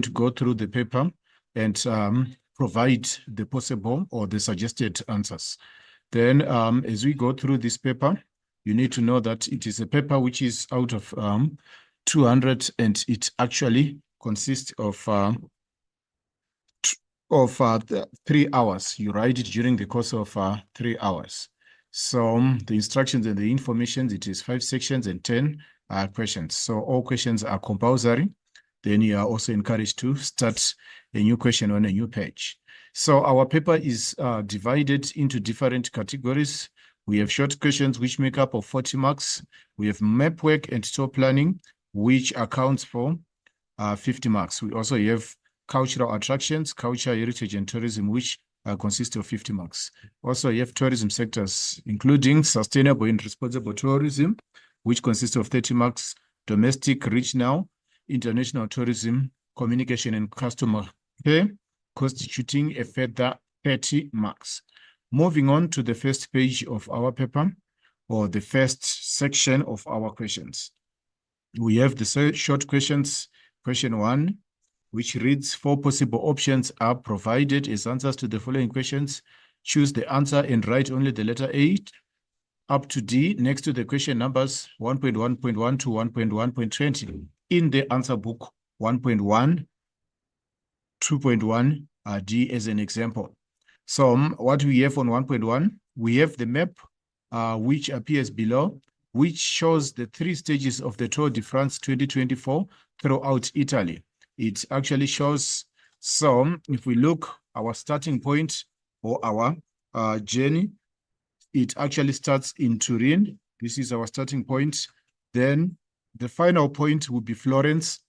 to go through the paper and provide the possible or the suggested answers. Then as we go through this paper, you need to know that it is a paper which is out of 200, and it actually consists of 3 hours. You write it during the course of 3 hours. So the instructions and the information, it is 5 sections and 10 questions. So all questions are compulsory. Then you are also encouraged to start a new question on a new page. So our paper is divided into different categories. We have short questions, which make up of 40 marks. We have map work and tour planning, which accounts for 50 marks. We also have cultural attractions, culture, heritage, and tourism, which consist of 50 marks. Also, you have tourism sectors, including sustainable and responsible tourism, which consists of 30 marks, domestic, regional, international tourism, communication, and customer care, constituting a further 30 marks. Moving on to the first page of our paper, or the first section of our questions. We have the short questions. Question 1, which reads, 4 possible options are provided as answers to the following questions. Choose the answer and write only the letter A up to D next to the question numbers 1.1.1 to 1.1.20 in the answer book 1.1, 2.1 D as an example. So what we have on 1.1, we have the map which appears below, which shows the 3 stages of the Tour de France 2024 throughout Italy. It actually shows, so if we look our starting point or our journey, it actually starts in Turin. This is our starting point. Then the final point will be Florence.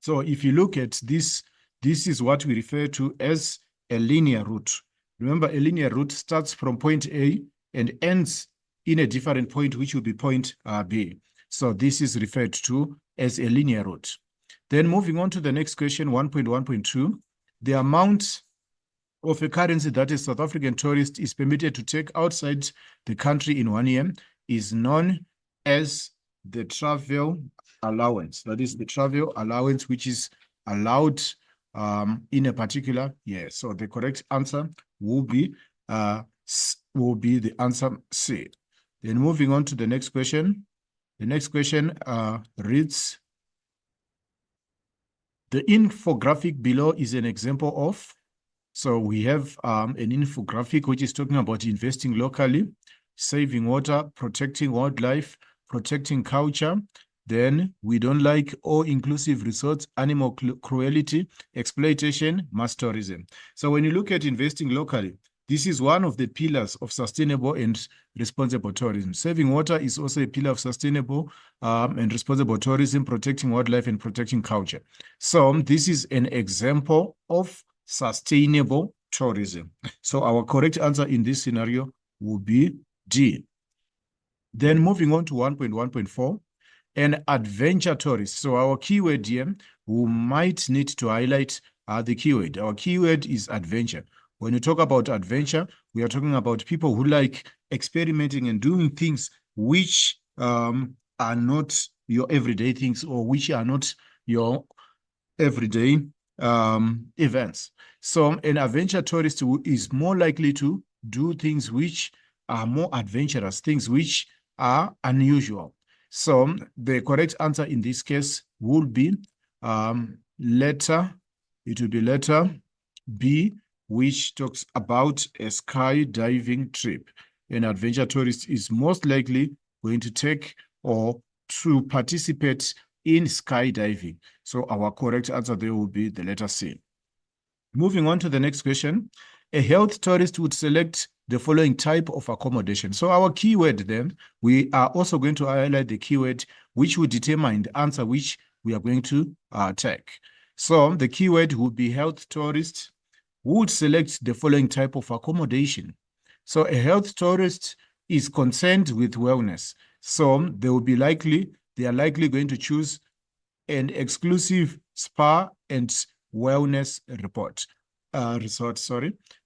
So if you look at this, this is what we refer to as a linear route. Remember, a linear route starts from point A and ends in a different point, which will be point B. So this is referred to as a linear route. Then moving on to the next question, 1.1.2, the amount of a currency that a South African tourist is permitted to take outside the country in 1 year is known as the travel allowance. That is the travel allowance which is allowed in a particular year. So the correct answer will be the answer C. Then moving on to the next question. The next question reads, the infographic below is an example of, so we have an infographic which is talking about investing locally, saving water, protecting wildlife, protecting culture. Then we don't like all-inclusive resorts, animal cruelty, exploitation, mass tourism. So when you look at investing locally, this is one of the pillars of sustainable and responsible tourism. Saving water is also a pillar of sustainable and responsible tourism, protecting wildlife and protecting culture. So this is an example of sustainable tourism. So our correct answer in this scenario will be D. Then moving on to 1.1.4, an adventure tourist. So our keyword here, we might need to highlight the keyword. Our keyword is adventure. When you talk about adventure, we are talking about people who like experimenting and doing things which are not your everyday things, or which are not your everyday events. So an adventure tourist is more likely to do things which are more adventurous, things which are unusual. So the correct answer in this case would be letter B, which talks about a skydiving trip. An adventure tourist is most likely going to take or to participate in skydiving. So our correct answer there will be the letter C. Moving on to the next question, a health tourist would select the following type of accommodation. So our keyword then, we are also going to highlight the keyword which will determine the answer which we are going to take. So the keyword would be health tourist would select the following type of accommodation. So a health tourist is concerned with wellness. So they are likely going to choose an exclusive spa and wellness resort.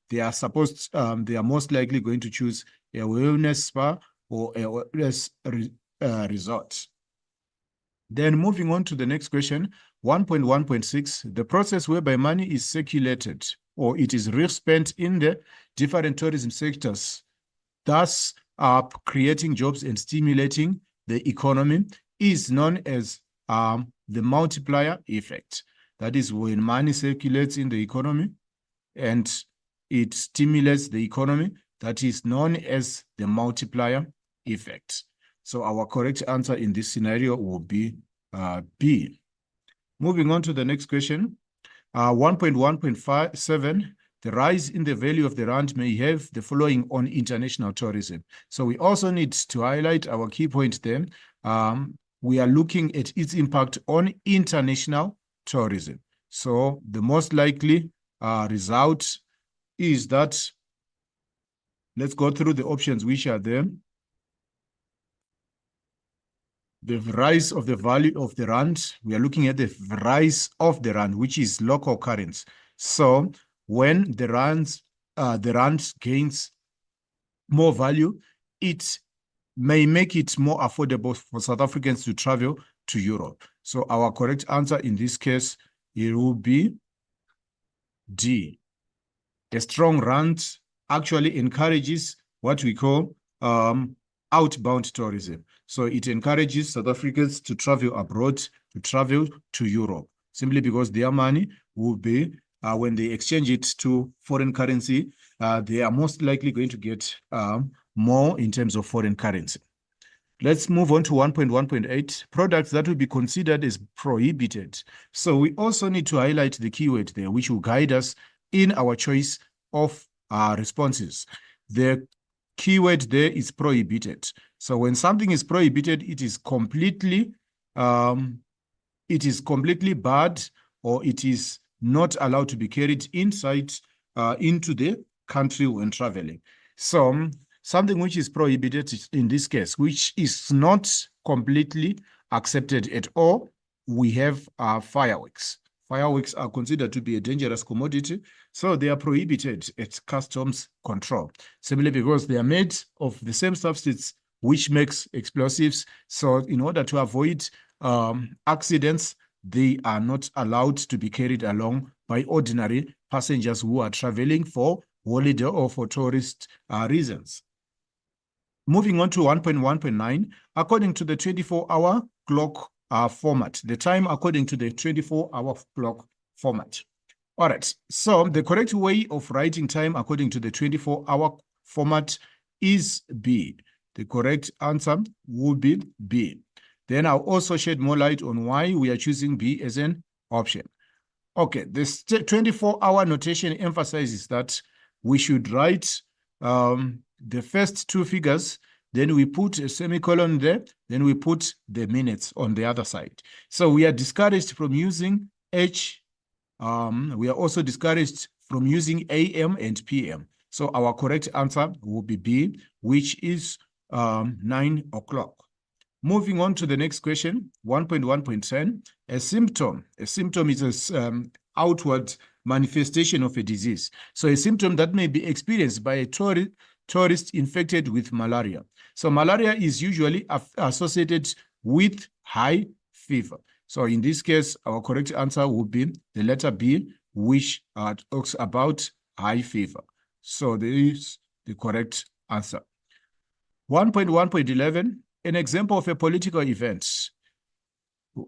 They are most likely going to choose a wellness spa or a wellness resort. Then moving on to the next question, 1.1.6, the process whereby money is circulated or it is respent in the different tourism sectors, thus creating jobs and stimulating the economy, is known as the multiplier effect. That is when money circulates in the economy and it stimulates the economy. That is known as the multiplier effect. So our correct answer in this scenario will be B. Moving on to the next question. 1.1.57, the rise in the value of the rand may have the following on international tourism. So we also need to highlight our key point there. We are looking at its impact on international tourism. So the most likely result is that, let's go through the options which are there. The rise of the value of the rand, we are looking at the rise of the rand, which is local currency. So when the rand gains more value, it may make it more affordable for South Africans to travel to Europe. So our correct answer in this case, it will be D. A strong rand actually encourages what we call outbound tourism. So it encourages South Africans to travel abroad, to travel to Europe, simply because their money will be, when they exchange it to foreign currency, they are most likely going to get more in terms of foreign currency. Let's move on to 1.1.8, products that will be considered as prohibited. So we also need to highlight the keyword there, which will guide us in our choice of responses. The keyword there is prohibited. So when something is prohibited, it is completely barred, or it is not allowed to be carried inside into the country when traveling. So something which is prohibited in this case, which is not completely accepted at all, we have fireworks. Fireworks are considered to be a dangerous commodity, so they are prohibited at customs control, simply because they are made of the same substance which makes explosives. So in order to avoid accidents, they are not allowed to be carried along by ordinary passengers who are traveling for holiday or for tourist reasons. Moving on to 1.1.9, according to the 24-hour clock format, the time according to the 24-hour clock format. All right, so the correct way of writing time according to the 24-hour format is B. The correct answer would be B. Then I'll also shed more light on why we are choosing B as an option. Okay, this 24-hour notation emphasizes that we should write the first two figures, then we put a semicolon there, then we put the minutes on the other side. So we are discouraged from using H. We are also discouraged from using AM and PM. So our correct answer will be B, which is 9 o'clock. Moving on to the next question, 1.1.10, a symptom. A symptom is an outward manifestation of a disease. So a symptom that may be experienced by a tourist infected with malaria. So malaria is usually associated with high fever. So in this case, our correct answer would be the letter B, which talks about high fever. So this is the correct answer. 1.1.11, an example of a political event.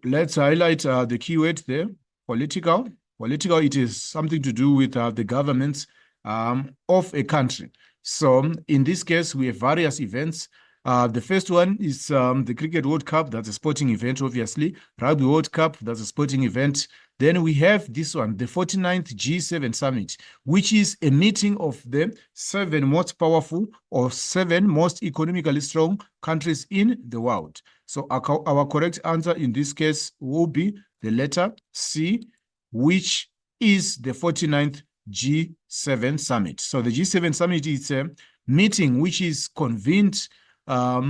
Let's highlight the keyword there, political. Political, it is something to do with the governments of a country. So in this case, we have various events. The first one is the Cricket World Cup. That's a sporting event, obviously. Rugby World Cup, that's a sporting event. Then we have this one, the 49th G7 Summit, which is a meeting of the 7 most powerful or 7 most economically strong countries in the world. So our correct answer in this case will be the letter C, which is the 49th G7 Summit. So the G7 Summit is a meeting which is convened or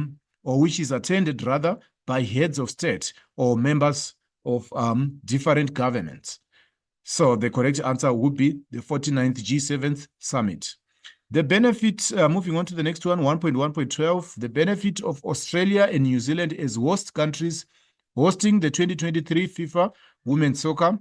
which is attended rather by heads of state or members of different governments. So the correct answer would be the 49th G7 Summit. The benefit, moving on to the next one, 1.1.12, the benefit of Australia and New Zealand as host countries hosting the 2023 FIFA Women's Soccer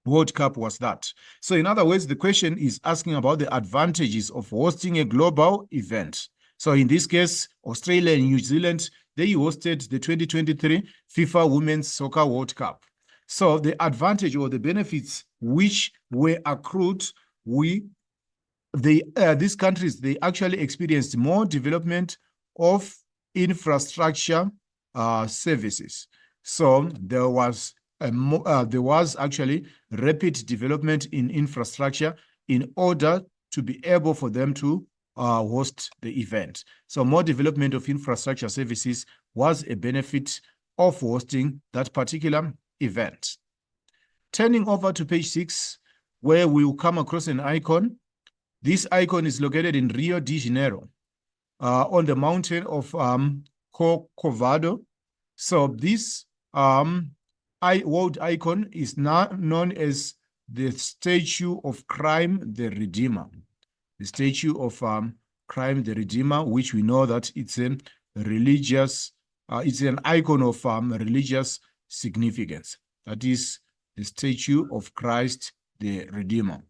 World Cup was that. So in other words, the question is asking about the advantages of hosting a global event. So in this case, Australia and New Zealand, they hosted the 2023 FIFA Women's Soccer World Cup. So the advantage or the benefits which were accrued, these countries, they actually experienced more development of infrastructure services. So there was actually rapid development in infrastructure in order to be able for them to host the event. So more development of infrastructure services was a benefit of hosting that particular event. Turning over to page 6, where we will come across an icon. This icon is located in Rio de Janeiro, on the mountain of Corcovado. So this world icon is now known as the Statue of Crime the Redeemer. The Statue of Crime the Redeemer, which we know that it's a religious, it's an icon of religious significance. That is the Statue of Christ the Redeemer.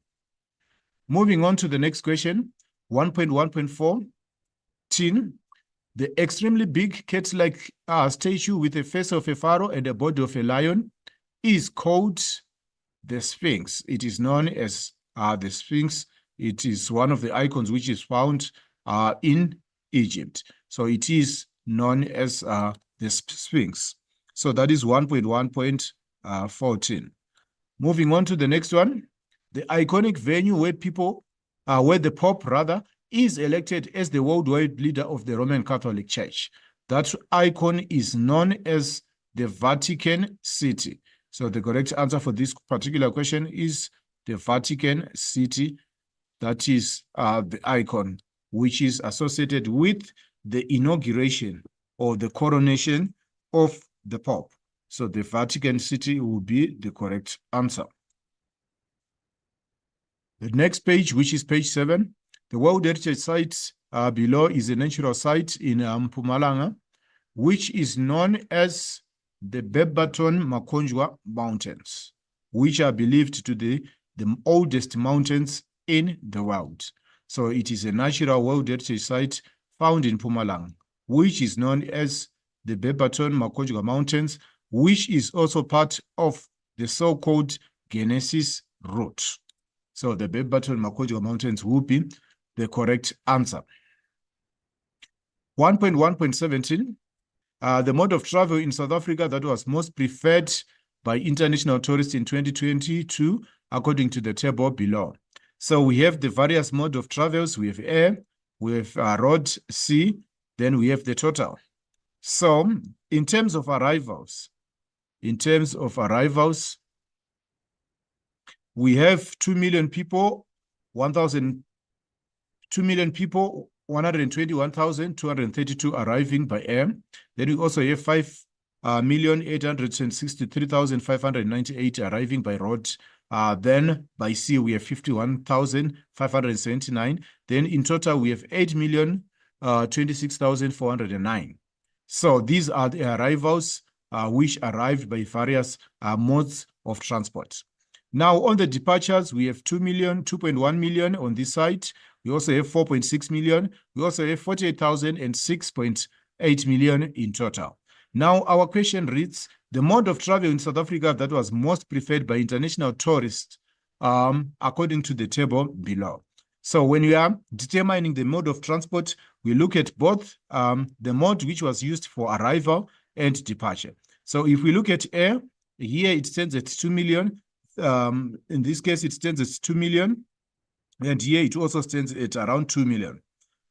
Moving on to the next question, 1.1.14. The extremely big cat-like statue with the face of a pharaoh and the body of a lion is called the Sphinx. It is known as the Sphinx. It is one of the icons which is found in Egypt. So it is known as the Sphinx. So that is 1.1.14. Moving on to the next one, the iconic venue where the Pope is elected as the worldwide leader of the Roman Catholic Church. That icon is known as the Vatican City. So the correct answer for this particular question is the Vatican City. That is the icon which is associated with the inauguration or the coronation of the Pope. So the Vatican City will be the correct answer. The next page, which is page 7, the World Heritage Site below is a natural site in Mpumalanga, which is known as the Bebaton-Makonjwa Mountains, which are believed to be the oldest mountains in the world. So it is a natural World Heritage Site found in Mpumalanga, which is known as the Bebaton-Makonjwa Mountains, which is also part of the so-called Genesis route. So the Bebaton-Makonjwa Mountains will be the correct answer. 1.1.17, the mode of travel in South Africa that was most preferred by international tourists in 2022, according to the table below. So we have the various modes of travels. We have air, we have road, sea, then we have the total. So in terms of arrivals, we have 2 million people, 121,232 arriving by air. Then we also have 5,863,598 arriving by road. Then by sea, we have 51,579. Then in total, we have 8,026,409. So these are the arrivals which arrived by various modes of transport. Now, on the departures, we have 2.1 million on this side. We also have 4.6 million. We also have 48,000 and 6.8 million in total. Now, our question reads, the mode of travel in South Africa that was most preferred by international tourists, according to the table below. So when we are determining the mode of transport, we look at both the mode which was used for arrival and departure. So if we look at air, here it stands at 2 million. In this case, it stands at 2 million. And here it also stands at around 2 million,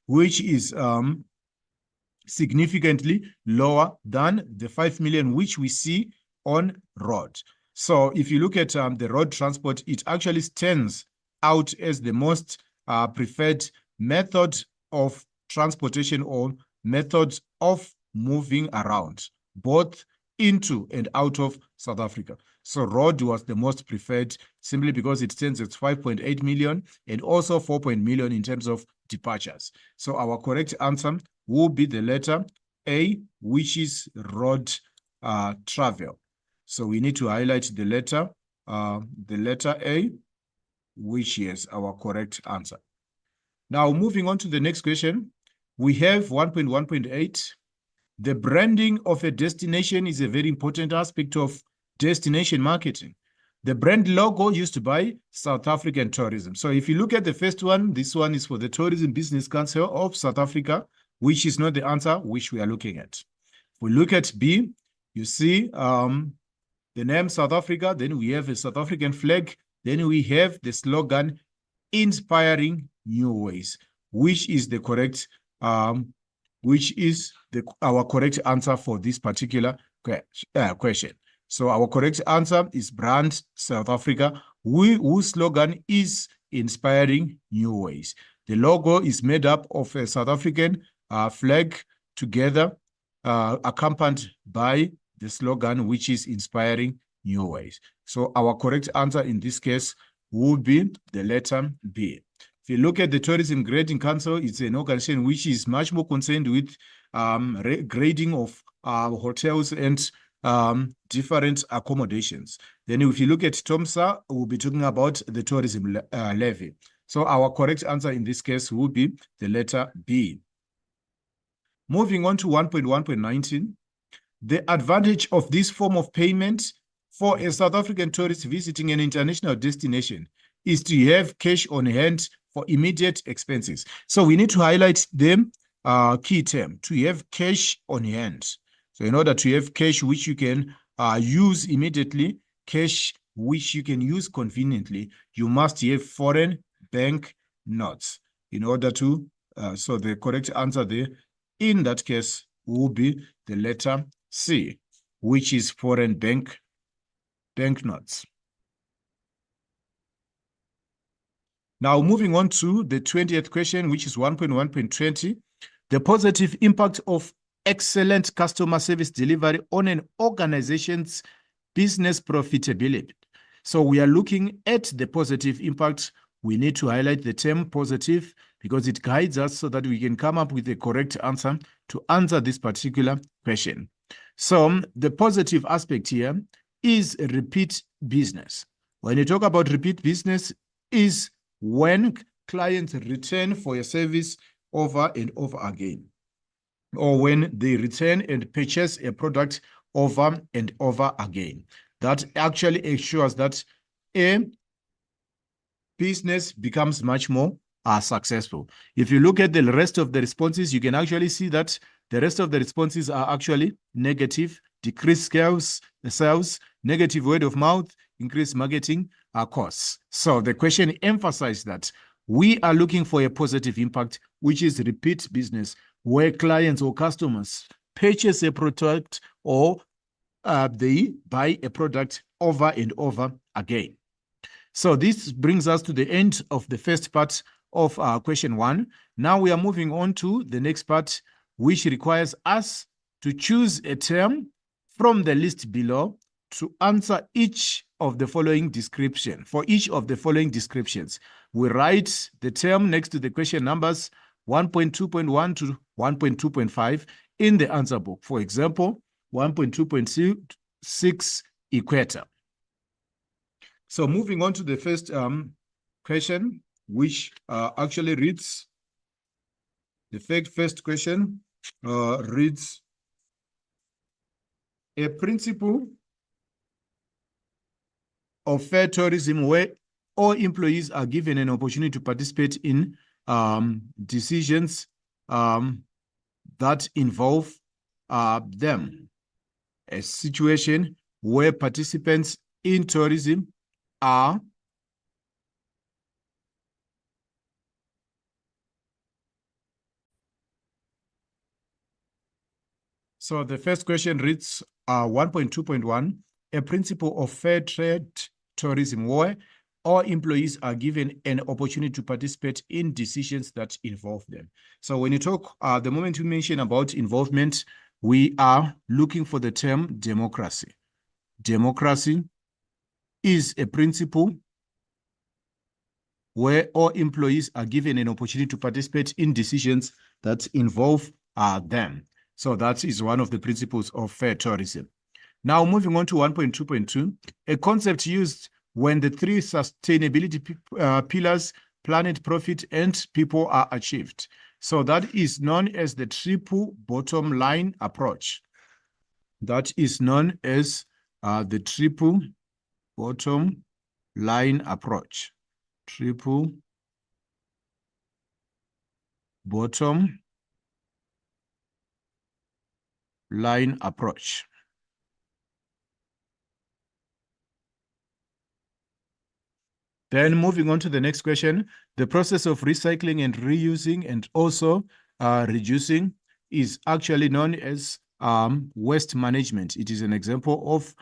which is significantly lower than the 5 million which we see on road. So if you look at the road transport, it actually stands out as the most preferred method of transportation or method of moving around, both into and out of South Africa. So road was the most preferred simply because it stands at 5.8 million and also 4 million in terms of departures. So our correct answer will be the letter A, which is road travel. So we need to highlight the letter A, which is our correct answer. Now, moving on to the next question, we have 1.1.8. The branding of a destination is a very important aspect of destination marketing. The brand logo used by South African tourism. So if you look at the first one, this one is for the Tourism Business Council of South Africa, which is not the answer which we are looking at. If we look at B, you see the name South Africa, then we have a South African flag, then we have the slogan, inspiring new ways, which is the correct, our correct answer for this particular question. So our correct answer is Brand South Africa, whose slogan is inspiring new ways. The logo is made up of a South African flag together, accompanied by the slogan, which is inspiring new ways. So our correct answer in this case would be the letter B. If you look at the Tourism Grading Council, it's an organization which is much more concerned with grading of hotels and different accommodations. Then if you look at TOMSA, we'll be talking about the tourism levy. So our correct answer in this case would be the letter B. Moving on to 1.1.19, the advantage of this form of payment for a South African tourist visiting an international destination is to have cash on hand for immediate expenses. So we need to highlight the key term, to have cash on hand. So in order to have cash which you can use immediately, cash which you can use conveniently, you must have foreign bank notes in order to, so the correct answer there in that case will be the letter C, which is foreign banknotes. Now moving on to the 20th question, which is 1.1.20, the positive impact of excellent customer service delivery on an organization's business profitability. So we are looking at the positive impact. We need to highlight the term positive because it guides us so that we can come up with the correct answer to answer this particular question. So the positive aspect here is repeat business. When you talk about repeat business, is when clients return for a service over and over again, or when they return and purchase a product over and over again. That actually ensures that a business becomes much more successful. If you look at the rest of the responses, you can actually see that the rest of the responses are actually negative, decreased sales, negative word of mouth, increased marketing costs. So the question emphasized that we are looking for a positive impact, which is repeat business, where clients or customers purchase a product or they buy a product over and over again. So this brings us to the end of the first part of question 1. Now we are moving on to the next part, which requires us to choose a term from the list below to answer each of the following description. For each of the following descriptions, we write the term next to the question numbers 1.2.1 to 1.2.5 in the answer book. For example, 1.2.6 equator. So moving on to the first question, which actually reads, the first question reads, a principle of fair tourism where all employees are given an opportunity to participate in decisions that involve them. A situation where participants in tourism are so the first question reads 1.2.1, a principle of fair trade tourism where all employees are given an opportunity to participate in decisions that involve them. So when you talk, the moment you mention about involvement, we are looking for the term democracy. Democracy is a principle where all employees are given an opportunity to participate in decisions that involve them. So that is one of the principles of fair tourism. Now, moving on to 1.2.2, a concept used when the three sustainability pillars, planet, profit, and people are achieved. So that is known as the triple bottom line approach. That is known as the triple bottom line approach. Triple bottom line approach. Then moving on to the next question, the process of recycling and reusing and also reducing is actually known as waste management. It is an example of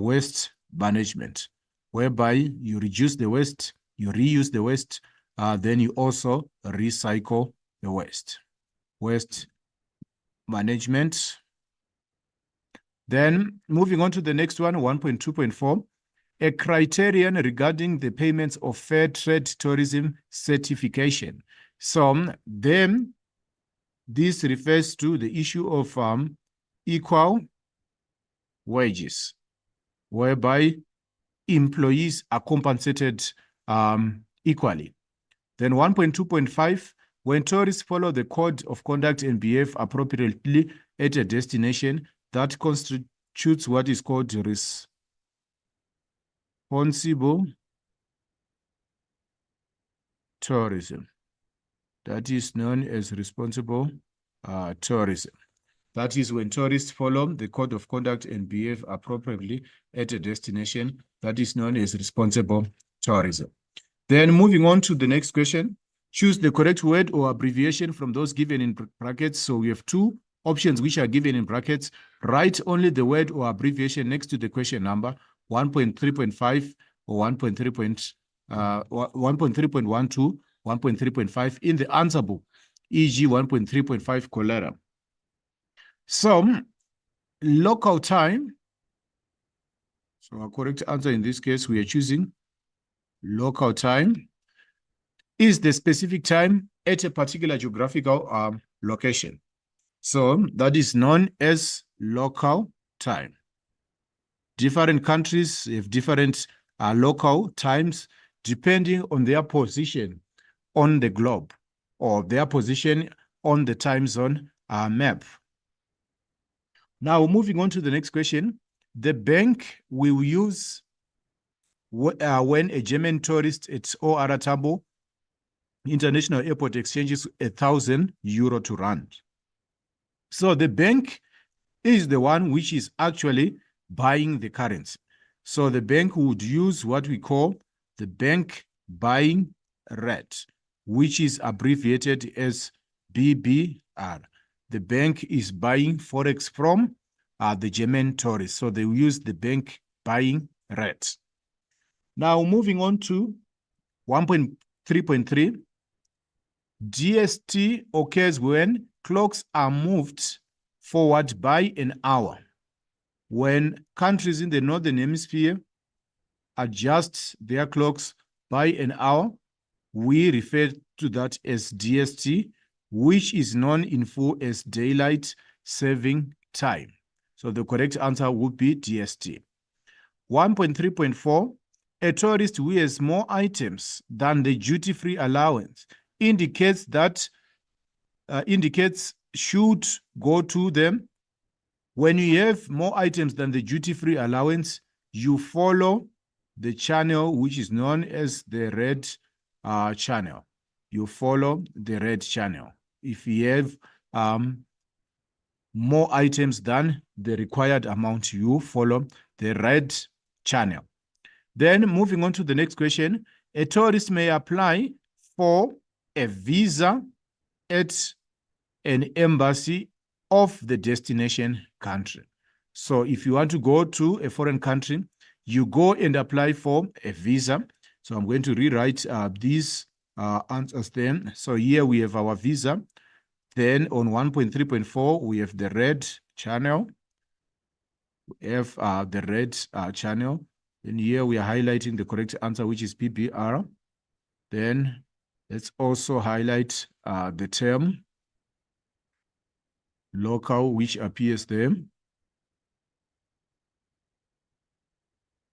waste management, whereby you reduce the waste, you reuse the waste, then you also recycle the waste. Waste management. Then moving on to the next one, 1.2.4. A criterion regarding the payments of fair trade tourism certification. So then this refers to the issue of equal wages, whereby employees are compensated equally. Then 1.2.5, when tourists follow the code of conduct and behave appropriately at a destination, that constitutes what is called responsible tourism. That is known as responsible tourism. That is when tourists follow the code of conduct and behave appropriately at a destination. That is known as responsible tourism. Then moving on to the next question, choose the correct word or abbreviation from those given in brackets. So we have two options which are given in brackets. Write only the word or abbreviation next to the question number, 1.3.5 or 1.3.12, 1.3.5 in the answer book, e.g. 1.3.5 cholera. So local time, so our correct answer in this case, we are choosing local time, is the specific time at a particular geographical location. So that is known as local time. Different countries have different local times depending on their position on the globe or their position on the time zone map. Now, moving on to the next question. The bank will use when a German tourist at OR Tambo International Airport exchanges €1,000 to rand. So the bank is the one which is actually buying the currency. So the bank would use what we call the bank buying rate, which is abbreviated as BBR. The bank is buying Forex from the German tourists. So they will use the bank buying rate. Now moving on to 1.3.3. GST occurs when clocks are moved forward by an hour. When countries in the Northern Hemisphere adjust their clocks by an hour, we refer to that as DST, which is known in full as daylight saving time. So the correct answer would be DST. 1.3.4, a tourist who has more items than the duty-free allowance indicates should go to them. When you have more items than the duty-free allowance, you follow the channel which is known as the red channel. You follow the red channel. If you have more items than the required amount, you follow the red channel. Then moving on to the next question, a tourist may apply for a visa at an embassy of the destination country. So if you want to go to a foreign country, you go and apply for a visa. So I'm going to rewrite these answers then. So here we have our visa. Then on 1.3.4, we have the red channel. We have the red channel. And here we are highlighting the correct answer, which is PBR. Then let's also highlight the term local, which appears there.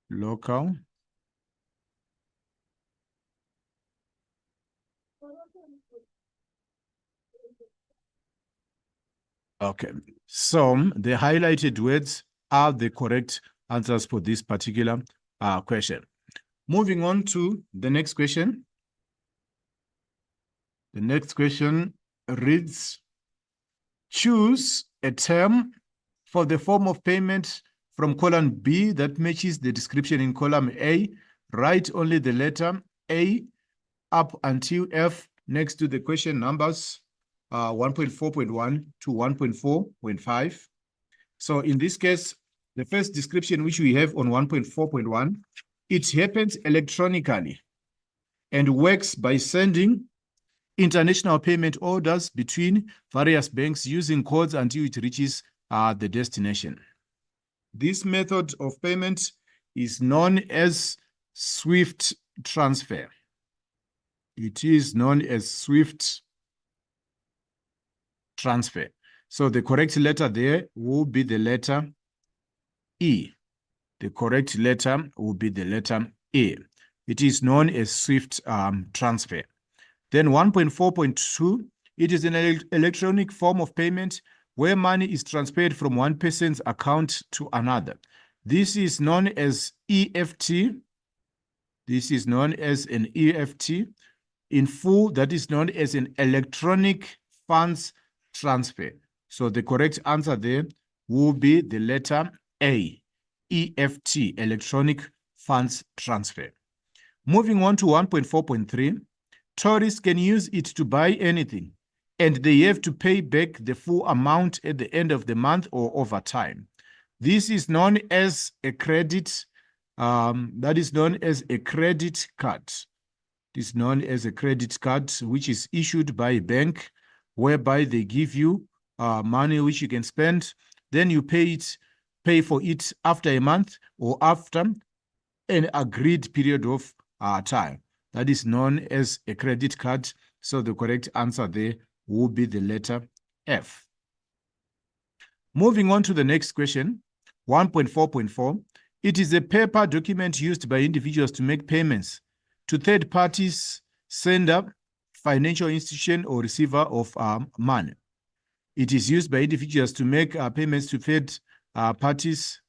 local. Okay, so the highlighted words are the correct answers for this particular question. Moving on to the next question. The next question reads, choose a term for the form of payment from column B that matches the description in column A. Write only the letter A up until F next to the question numbers 1.4.1 to 1.4.5. So in this case, the first description which we have on 1.4.1, it happens electronically and works by sending international payment orders between various banks using codes until it reaches the destination. This method of payment is known as SWIFT transfer. It is known as SWIFT transfer. So the correct letter there will be the letter E. The correct letter will be the letter A. It is known as SWIFT transfer. Then 1.4.2, it is an electronic form of payment where money is transferred from one person's account to another. This is known as EFT. This is known as an EFT. In full, that is known as an electronic funds transfer. So the correct answer there will be the letter A, EFT, electronic funds transfer. Moving on to 1.4.3, tourists can use it to buy anything, and they have to pay back the full amount at the end of the month or over time. This is known as a credit, that is known as a credit card. It is known as a credit card, which is issued by a bank, whereby they give you money which you can spend, then you pay for it after a month or after an agreed period of time. That is known as a credit card. So the correct answer there will be the letter F. Moving on to the next question, 1.4.4. It is a paper document used by individuals to make payments to third parties, sender, financial institution, or receiver of money. It is used by individuals to make payments to third parties,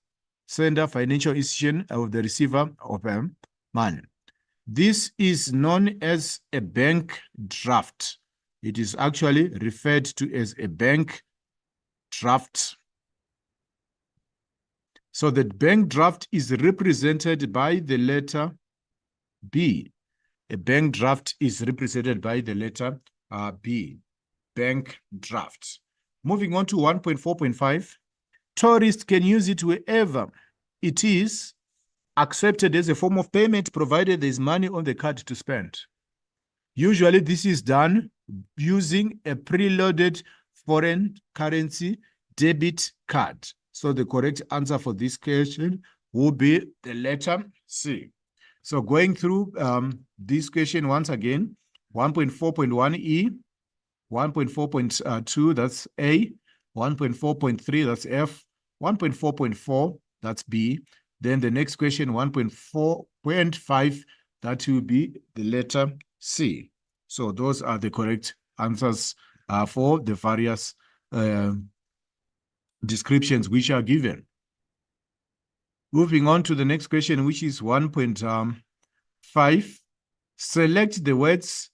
sender, financial institution, or the receiver of money. This is known as a bank draft. It is actually referred to as a bank draft. So the bank draft is represented by the letter B. A bank draft is represented by the letter B, bank draft. Moving on to 1.4.5, tourists can use it wherever it is accepted as a form of payment, provided there is money on the card to spend. Usually this is done using a preloaded foreign currency debit card. So the correct answer for this question will be the letter C. So going through this question once again, 1.4.1E, 1.4.2, that's A, 1.4.3, that's F, 1.4.4, that's B. Then the next question, 1.4.5, that will be the letter C. So those are the correct answers for the various descriptions which are given. Moving on to the next question, which is 1.5. Select the words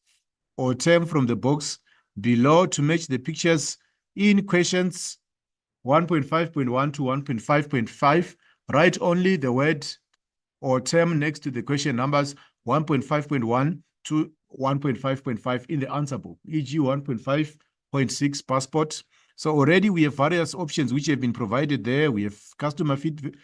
or term from the box below to match the pictures in questions 1.5.1 to 1.5.5. Write only the word or term next to the question numbers 1.5.1 to 1.5.5 in the answer book, e.g. 1.5.6 passport. So already we have various options which have been provided there. We have customer feedback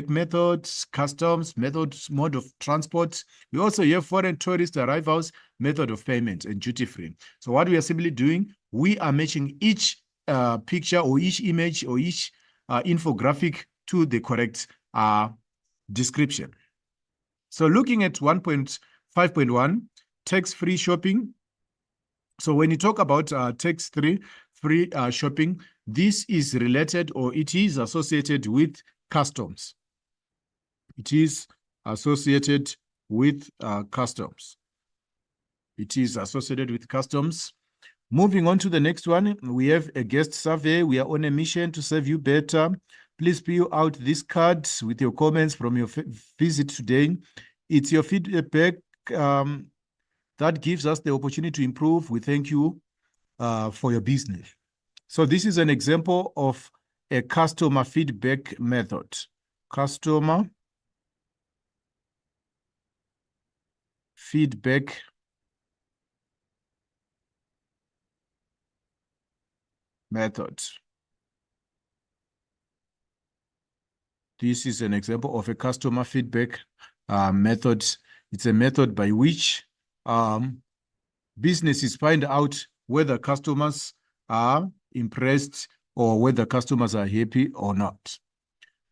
methods, customs, mode of transport. We also have foreign tourist arrivals, method of payment, and duty-free. So what we are simply doing, we are matching each picture or each image or each infographic to the correct description. So looking at 1.5.1, tax-free shopping. So when you talk about tax-free shopping, this is related or it is associated with customs. It is associated with customs. It is associated with customs. Moving on to the next one, we have a guest survey. We are on a mission to serve you better. Please fill out this card with your comments from your visit today. It's your feedback that gives us the opportunity to improve. We thank you for your business. So this is an example of a customer feedback method. Customer feedback method. This is an example of a customer feedback method. It's a method by which businesses find out whether customers are impressed or whether customers are happy or not.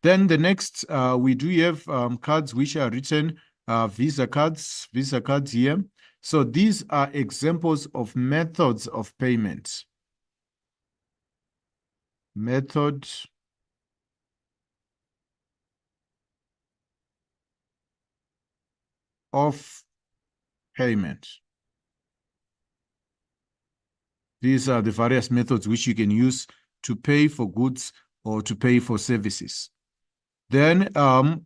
Then the next, we do have cards which are written, Visa cards here. So these are examples of methods of payment. Method of payment. These are the various methods which you can use to pay for goods or to pay for services. Then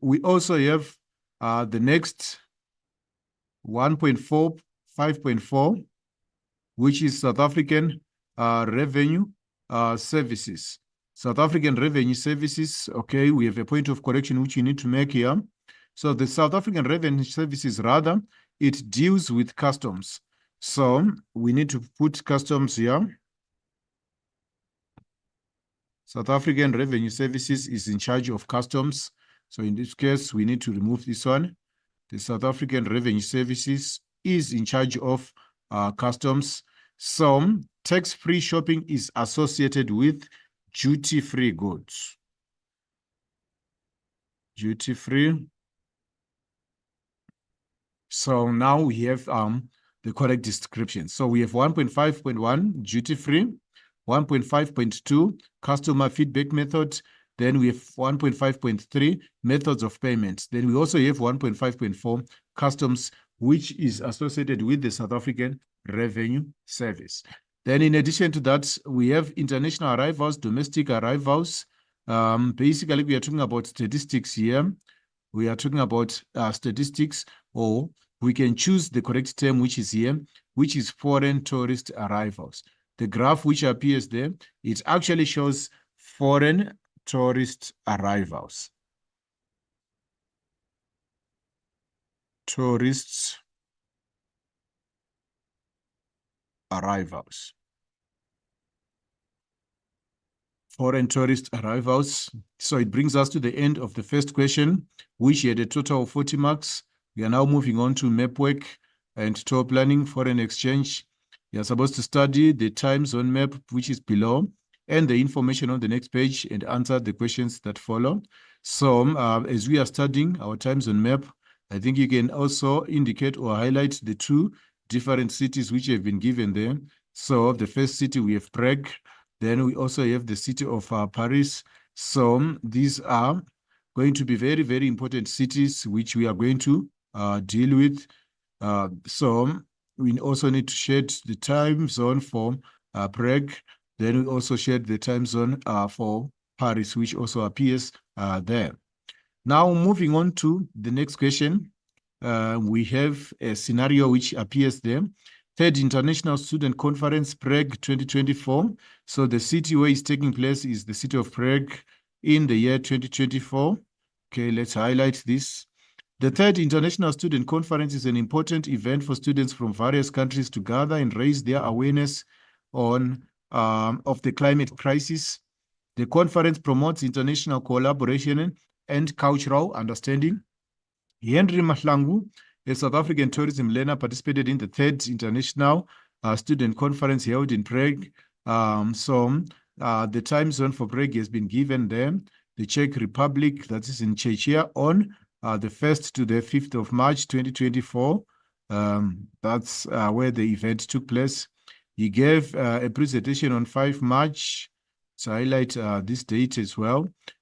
we also have the next 1.4, 5.4, which is South African revenue services. South African revenue services, okay, we have a point of correction which you need to make here. So the South African revenue services, rather, it deals with customs. So we need to put customs here. South African Revenue Services is in charge of customs. So in this case, we need to remove this one. The South African Revenue Services is in charge of customs. So tax-free shopping is associated with duty-free goods. Duty-free. So now we have the correct description. So we have 1.5.1 duty-free, 1.5.2 customer feedback method. Then we have 1.5.3 methods of payment. Then we also have 1.5.4 customs, which is associated with the South African Revenue Service. Then in addition to that, we have international arrivals, domestic arrivals. Basically, we are talking about statistics here. We are talking about statistics, or we can choose the correct term, which is here, which is foreign tourist arrivals. The graph which appears there, it actually shows foreign tourist arrivals. Tourists arrivals. Foreign tourist arrivals. So it brings us to the end of the first question, which had a total of 40 marks. We are now moving on to map work and tour planning, foreign exchange. You are supposed to study the time zone map, which is below, and the information on the next page, and answer the questions that follow. So as we are studying our time zone map, I think you can also indicate or highlight the two different cities which have been given there. So the first city, we have Prague. Then we also have the city of Paris. So these are going to be very, very important cities which we are going to deal with. So we also need to shed the time zone for Prague. Then we also shed the time zone for Paris, which also appears there. Now, moving on to the next question, we have a scenario which appears there. Third International Student Conference, Prague 2024. So the city where it's taking place is the city of Prague in the year 2024. Okay, let's highlight this. The Third International Student Conference is an important event for students from various countries to gather and raise their awareness on of the climate crisis. The conference promotes international collaboration and cultural understanding. Henry Mahlangu, a South African tourism learner, participated in the Third International Student Conference held in Prague. The time zone for Prague has been given there. The Czech Republic, that is in Czechia, on the 1st to the 5th of March 2024. That's where the event took place. He gave a presentation on 5 March to highlight this date as well.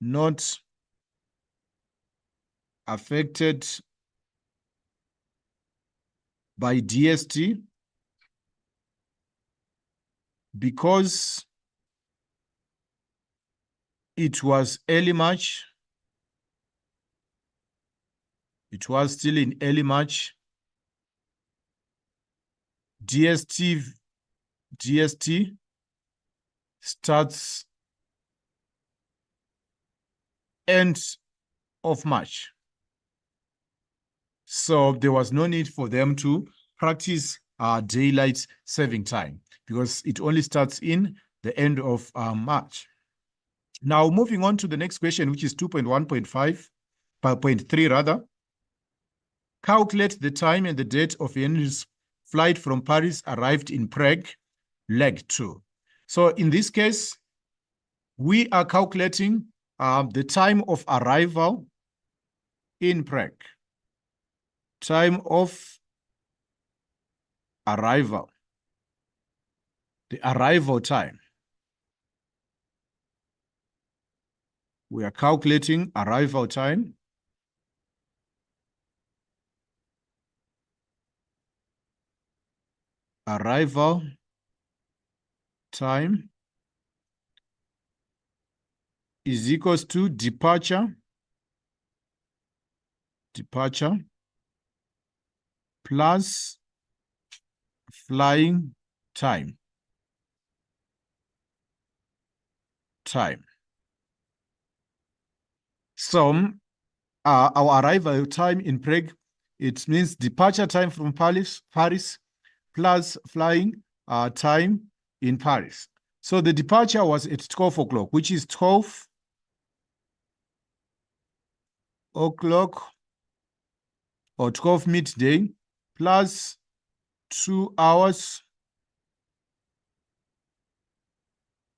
not affected by DST because it was early March. It was still in early March. DST starts end of March. So there was no need for them to practice daylight saving time because it only starts in the end of March. Now, moving on to the next question, which is 2.1.5.3 rather. Calculate the time and the date of Henry's flight from Paris arrived in Prague, leg 2. So in this case, we are calculating the time of arrival in Prague. Time of arrival. The arrival time. We are calculating arrival time. Arrival time is equals to departure plus flying time. So our arrival time in Prague, it means departure time from Paris plus flying time in Paris. So the departure was at 12 o'clock, which is 12 o'clock or 12 midday plus 2 hours,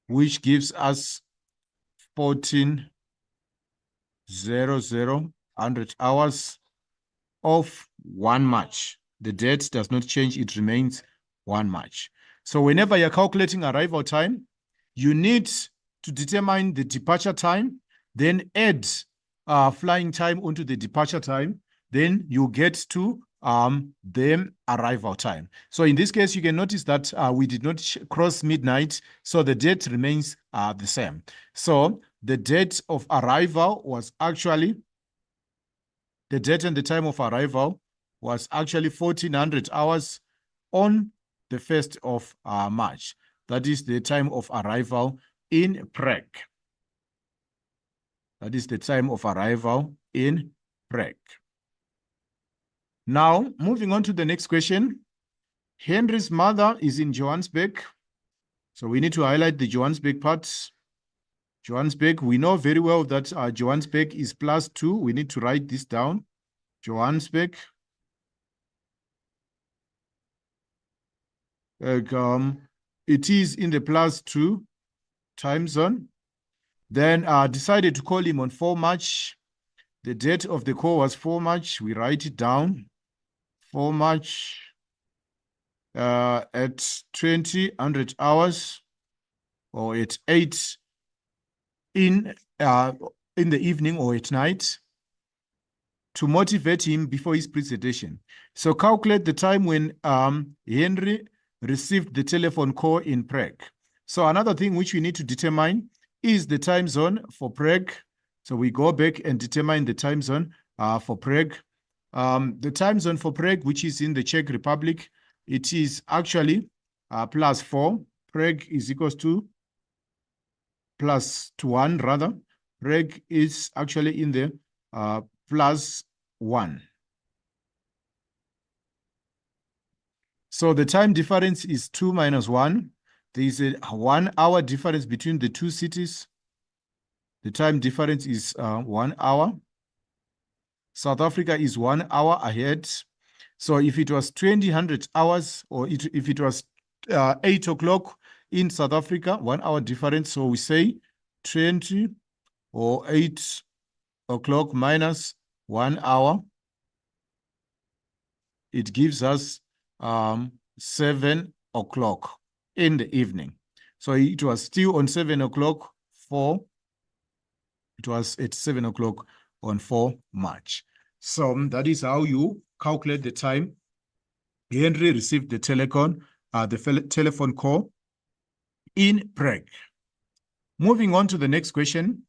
which gives us 1400 hours of 1 March. The date does not change, it remains 1 March. So whenever you're calculating arrival time, you need to determine the departure time, then add flying time onto the departure time, then you get to the arrival time. So in this case, you can notice that we did not cross midnight, so the date remains the same. So the date of arrival was actually, the date and the time of arrival was actually 1400 hours on the 1st of March. That is the time of arrival in Prague. That is the time of arrival in Prague. Now, moving on to the next question. Henry's mother is in Johannesburg. So we need to highlight the Johannesburg parts. Johannesburg, we know very well that Johannesburg is +2. We need to write this down. Johannesburg. It is in the +2 time zone. Then decided to call him on 4 March. The date of the call was 4 March. We write it down. 4 March at 2000 hours or at 8 in the evening or at night to motivate him before his presentation. So calculate the time when Henry received the telephone call in Prague. So another thing which we need to determine is the time zone for Prague. So we go back and determine the time zone for Prague. The time zone for Prague, which is in the Czech Republic, it is actually +4. Prague is equals to +1 rather. Prague is actually in the +1. So the time difference is 2 minus 1. There is a 1 hour difference between the two cities. The time difference is 1 hour. South Africa is 1 hour ahead. So if it was 2000 hours, or if it was 8 o'clock in South Africa, 1 hour difference. So we say 20 or 8 o'clock minus 1 hour. It gives us 7 o'clock in the evening. So it was still on 7 o'clock for It was at 7 o'clock on 4 March. So that is how you calculate the time Henry received the telephone call in Prague. Moving on to the next question.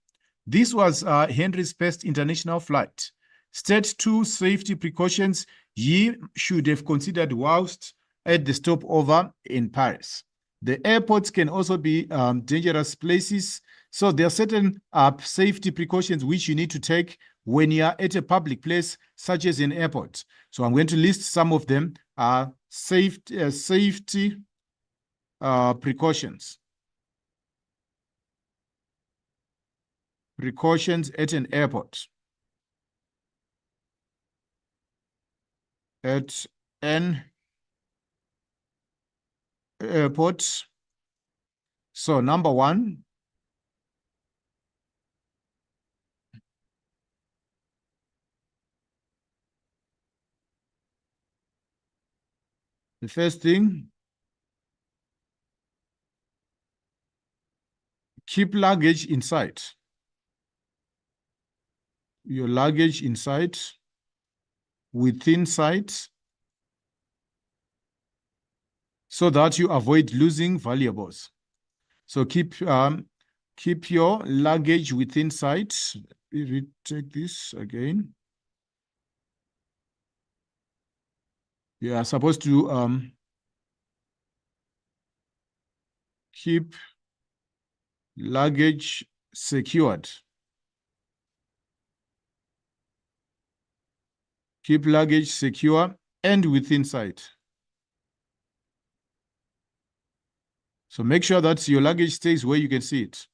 This was Henry's first international flight. State 2 safety precautions he should have considered whilst at the stopover in Paris. The airports can also be dangerous places. So there are certain safety precautions which you need to take when you are at a public place, such as an airport. So I'm going to list some of them. Safety precautions. Precautions at an airport. At an airport. So number 1, the first thing, keep luggage inside. Your luggage inside, within sight, so that you avoid losing valuables. So keep your luggage within sight. Retake this again. You are supposed to keep luggage secured. Keep luggage secure and within sight. So make sure that your luggage stays where you can see it.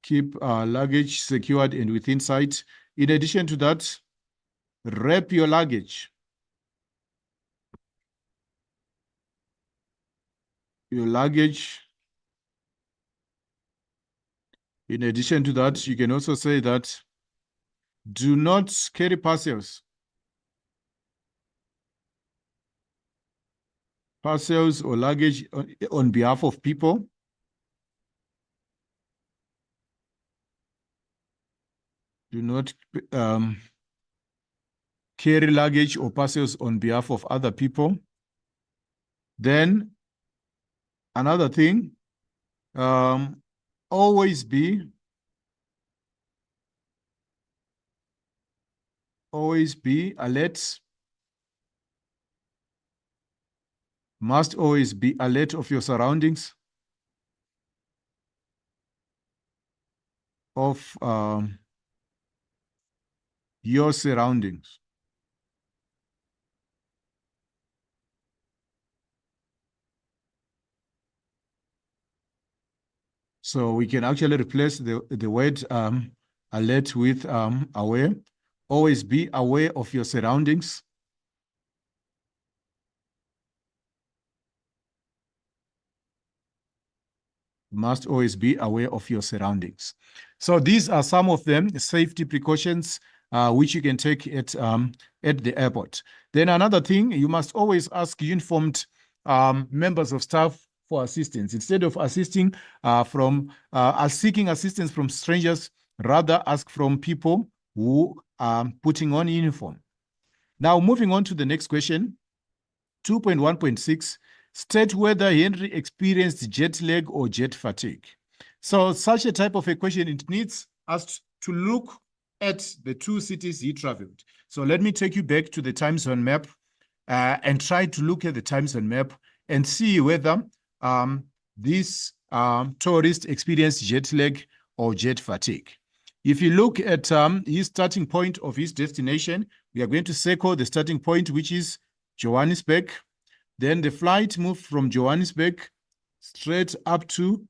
Keep luggage secured and within sight. In addition to that, wrap your luggage. Your luggage. In addition to that, you can also say that do not carry parcels. Parcels or luggage on behalf of people. Do not carry luggage or parcels on behalf of other people. Then another thing, always be alert. Must always be alert of your surroundings. Of your surroundings. So we can actually replace the word alert with aware. Always be aware of your surroundings. Must always be aware of your surroundings. So these are some of them, safety precautions which you can take at the airport. Then another thing, you must always ask uniformed members of staff for assistance. Instead of seeking assistance from strangers, rather ask from people who are putting on uniform. Now, moving on to the next question, 2.1.6, state whether Henry experienced jet lag or jet fatigue. So such a type of a question, it needs us to look at the 2 cities he traveled. So let me take you back to the time zone map and try to look at the time zone map and see whether this tourist experienced jet lag or jet fatigue. If you look at his starting point of his destination, we are going to circle the starting point, which is Johannesburg. Then the flight moved from Johannesburg straight up to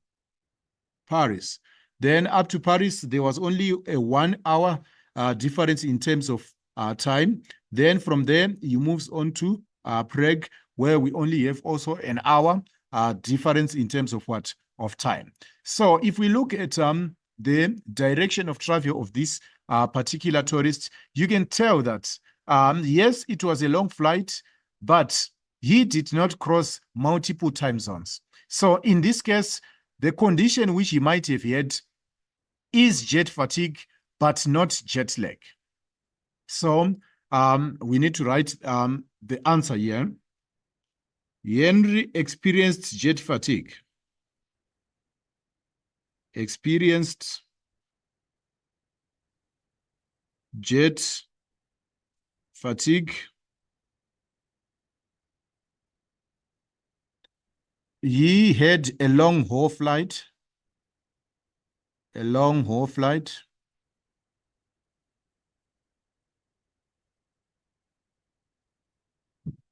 Paris. Then up to Paris, there was only a 1 hour difference in terms of time. Then from there, he moves on to Prague, where we only have also an hour difference in terms of what? Of time. So if we look at the direction of travel of this particular tourist, you can tell that, yes, it was a long flight, but he did not cross multiple time zones. So in this case, the condition which he might have had is jet fatigue, but not jet lag. So we need to write the answer here. Henry experienced jet fatigue. Experienced jet fatigue. He had a long haul flight. A long haul flight.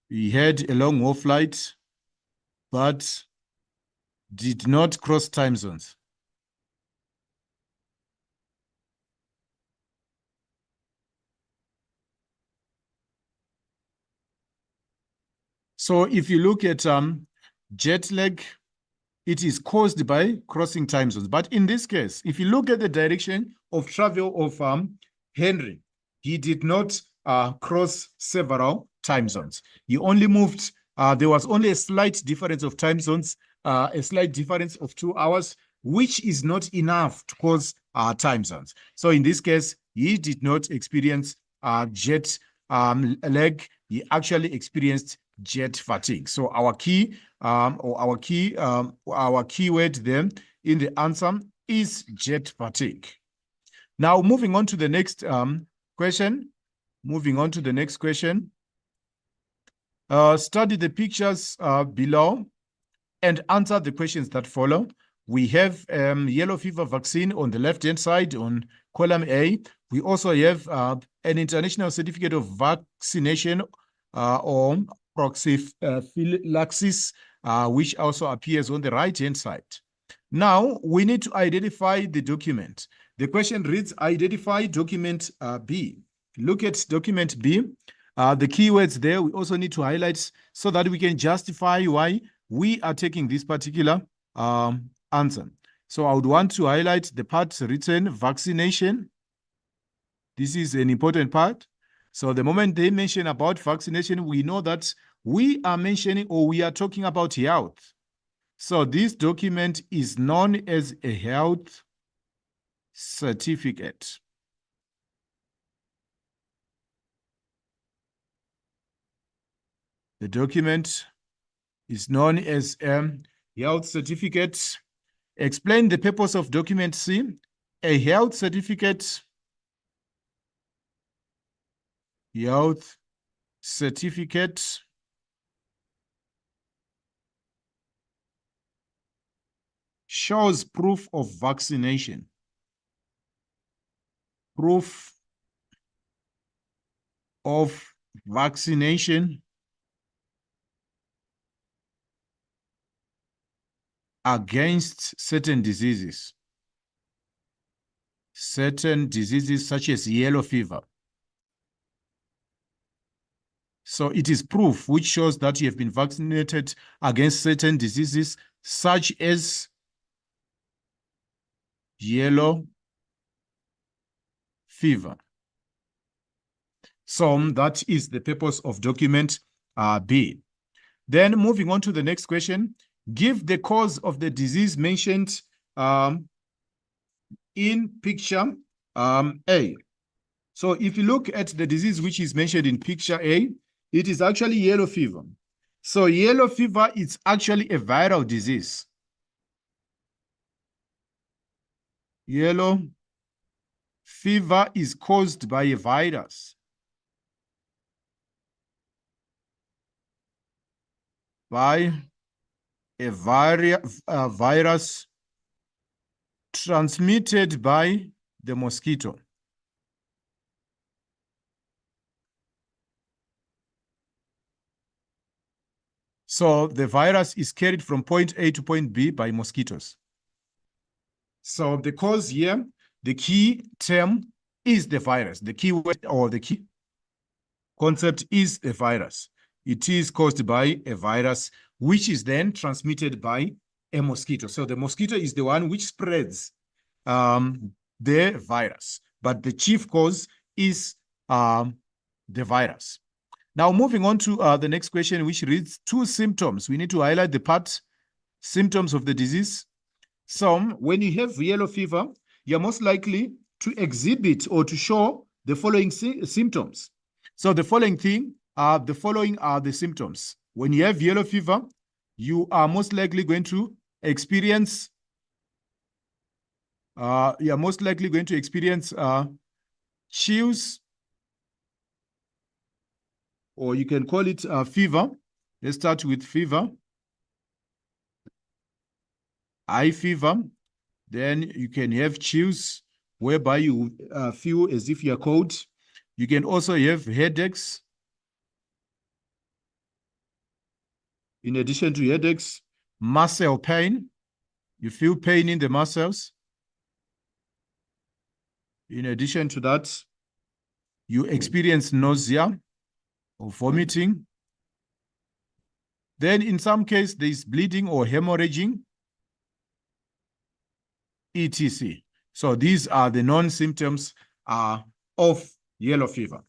He had a long haul flight, but did not cross time zones. So if you look at jet lag, it is caused by crossing time zones. But in this case, if you look at the direction of travel of Henry, he did not cross several time zones. He only moved, there was only a slight difference of time zones, a slight difference of 2 hours, which is not enough to cause time zones. So in this case, he did not experience jet lag. He actually experienced jet fatigue. So our key our keyword then in the answer is jet fatigue. Now moving on to the next question. Moving on to the next question. Study the pictures below and answer the questions that follow. We have yellow fever vaccine on the left-hand side on column A. We also have an international certificate of vaccination or prophylaxis, which also appears on the right-hand side. Now, we need to identify the document. The question reads, identify document B. Look at document B. The keywords there, we also need to highlight so that we can justify why we are taking this particular answer. So I would want to highlight the part written vaccination. This is an important part. So the moment they mention about vaccination, we know that we are mentioning or we are talking about health. So this document is known as a health certificate. The document is known as a health certificate. Explain the purpose of document C. A health certificate. Health certificate shows proof of vaccination. Proof of vaccination against certain diseases. Certain diseases such as yellow fever. So it is proof which shows that you have been vaccinated against certain diseases such as yellow fever. So that is the purpose of document B. Then moving on to the next question, give the cause of the disease mentioned in picture A. So if you look at the disease which is mentioned in picture A, it is actually yellow fever. So yellow fever is actually a viral disease. Yellow fever is caused by a virus. By a virus transmitted by the mosquito. So the virus is carried from point A to point B by mosquitoes. So the cause here, the key term is the virus. The key word or the key concept is the virus. It is caused by a virus, which is then transmitted by a mosquito. So the mosquito is the one which spreads the virus, but the chief cause is the virus. Now, moving on to the next question, which reads 2 symptoms. We need to highlight the part symptoms of the disease. So when you have yellow fever, you're most likely to exhibit or to show the following symptoms. So the following are the symptoms. When you have yellow fever, you are most likely going to experience chills, or you can call it fever. Let's start with fever. High fever. Then you can have chills, whereby you feel as if you're cold. You can also have headaches. In addition to headaches, muscle pain. You feel pain in the muscles. In addition to that, you experience nausea or vomiting. Then in some case, there is bleeding or hemorrhaging, etc. So these are the known symptoms of yellow fever.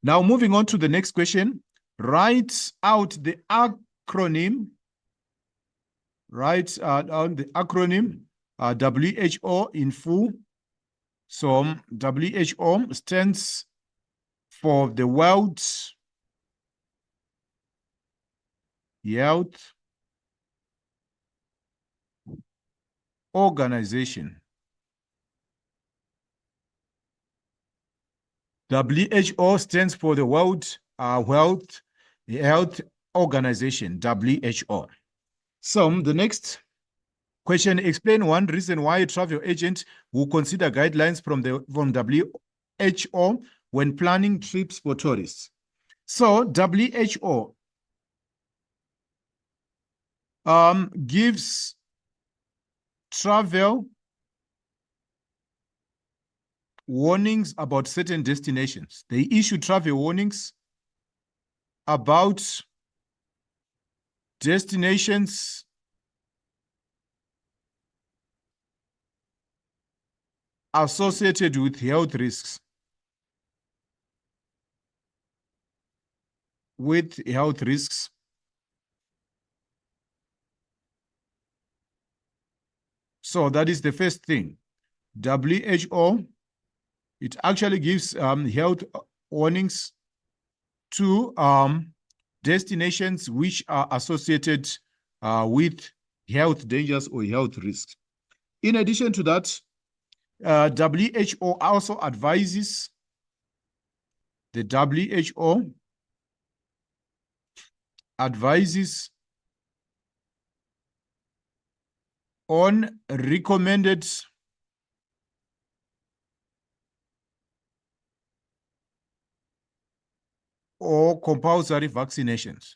Now, moving on to the next question, write out the acronym. Write down the acronym WHO in full. So WHO stands for the World Health Organization. WHO stands for the World Health Organization, WHO. So the next question, explain one reason why a travel agent will consider guidelines from WHO when planning trips for tourists. So WHO gives travel warnings about certain destinations. They issue travel warnings about destinations associated with health risks. So that is the first thing. WHO, it actually gives health warnings to destinations which are associated with health dangers or health risks. In addition to that, WHO also advises, the WHO advises on recommended or compulsory vaccinations.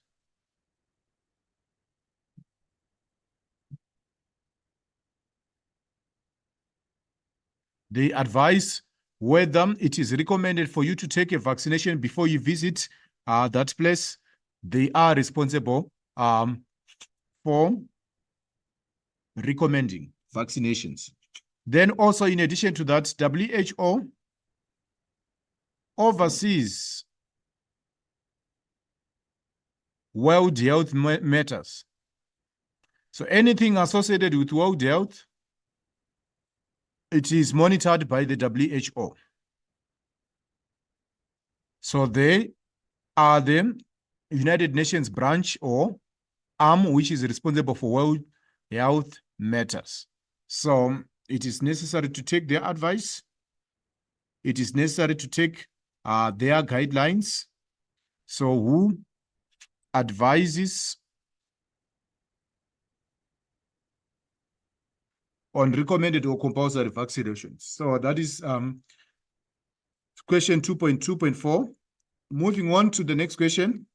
They advise whether it is recommended for you to take a vaccination before you visit that place. They are responsible for recommending vaccinations. Then also, in addition to that, WHO oversees World Health matters. So anything associated with World Health, it is monitored by the WHO. So they are the United Nations branch or arm which is responsible for World Health matters. So it is necessary to take their advice. It is necessary to take their guidelines. So who advises on recommended or compulsory vaccinations? So that is question 2.2.4. Moving on to the next question.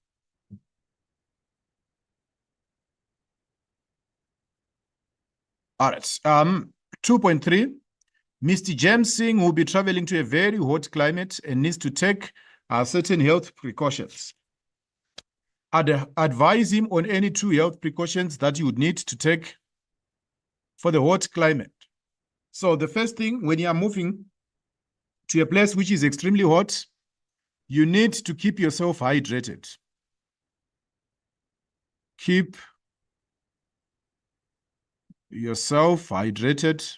All right. 2.3. Mr. James Singh will be traveling to a very hot climate and needs to take certain health precautions. Advise him on any 2 health precautions that you would need to take for the hot climate. So the first thing, when you are moving to a place which is extremely hot, you need to keep yourself hydrated. Keep yourself hydrated.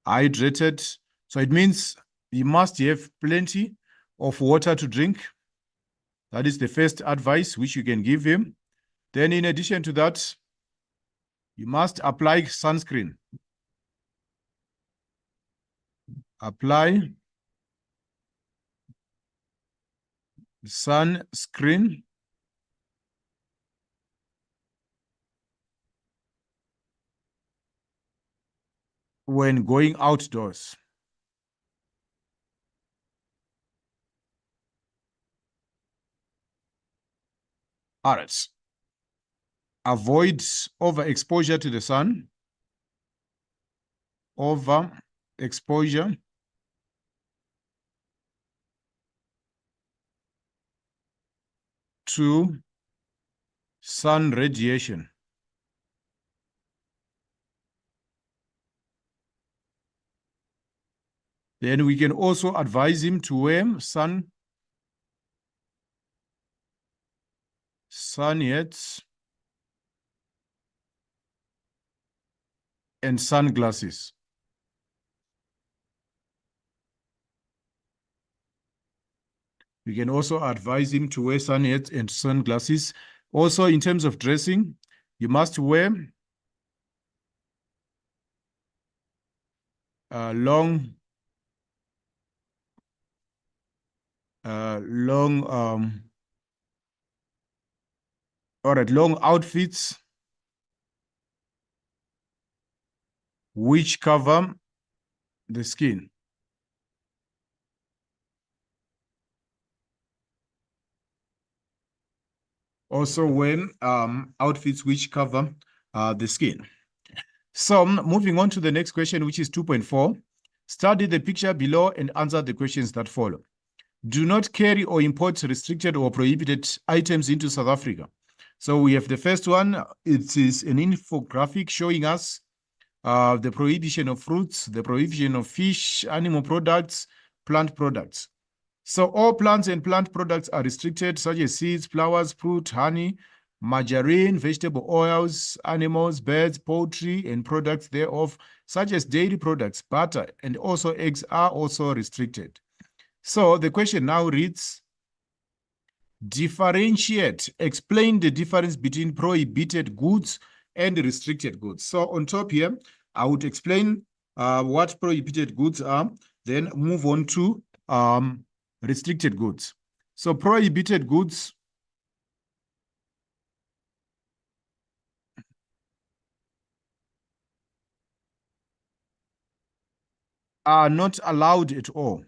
hydrated. So it means you must have plenty of water to drink. That is the first advice which you can give him. Then in addition to that, you must apply sunscreen. Apply sunscreen when going outdoors. All right. Avoid overexposure to the sun. Overexposure to sun radiation. Then we can also advise him to wear sun hats and sunglasses. We can also advise him to wear sun hats and sunglasses. Also, in terms of dressing, you must wear long outfits which cover the skin. Also wear outfits which cover the skin. So moving on to the next question, which is 2.4. Study the picture below and answer the questions that follow. Do not carry or import restricted or prohibited items into South Africa. So we have the first one. It is an infographic showing us the prohibition of fruits, the prohibition of fish, animal products, plant products. So all plants and plant products are restricted, such as seeds, flowers, fruit, honey, margarine, vegetable oils, animals, birds, poultry, and products thereof, such as dairy products, butter, and also eggs are also restricted. So the question now reads, differentiate, explain the difference between prohibited goods and restricted goods. So on top here, I would explain what prohibited goods are, then move on to restricted goods. So prohibited goods are not allowed at all.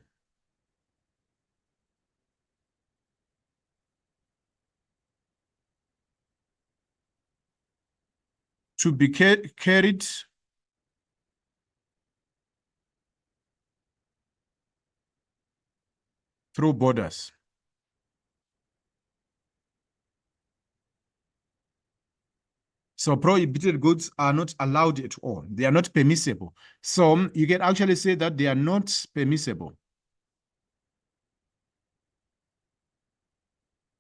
To be carried through borders. So prohibited goods are not allowed at all. They are not permissible. So you can actually say that they are not permissible.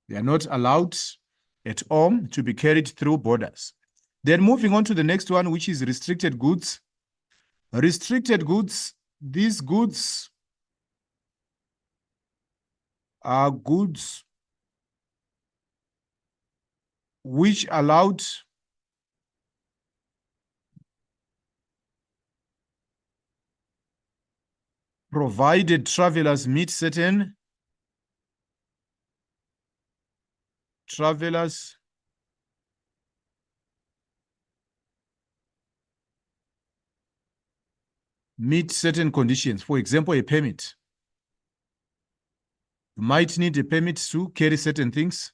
They are not allowed at all to be carried through borders. Then moving on to the next one, which is restricted goods. Restricted goods, these goods are goods which allowed provided travelers meet certain conditions. For example, a permit. You might need a permit to carry certain things,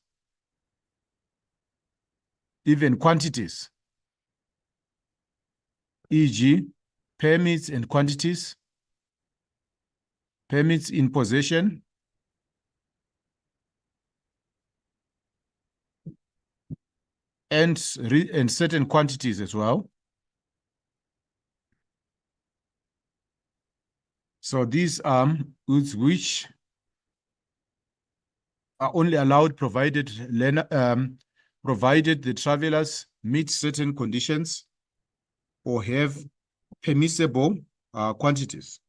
even quantities, e.g., permits and quantities, permits in possession, and certain quantities as well. So these are goods which are only allowed provided the travelers meet certain conditions or have permissible quantities.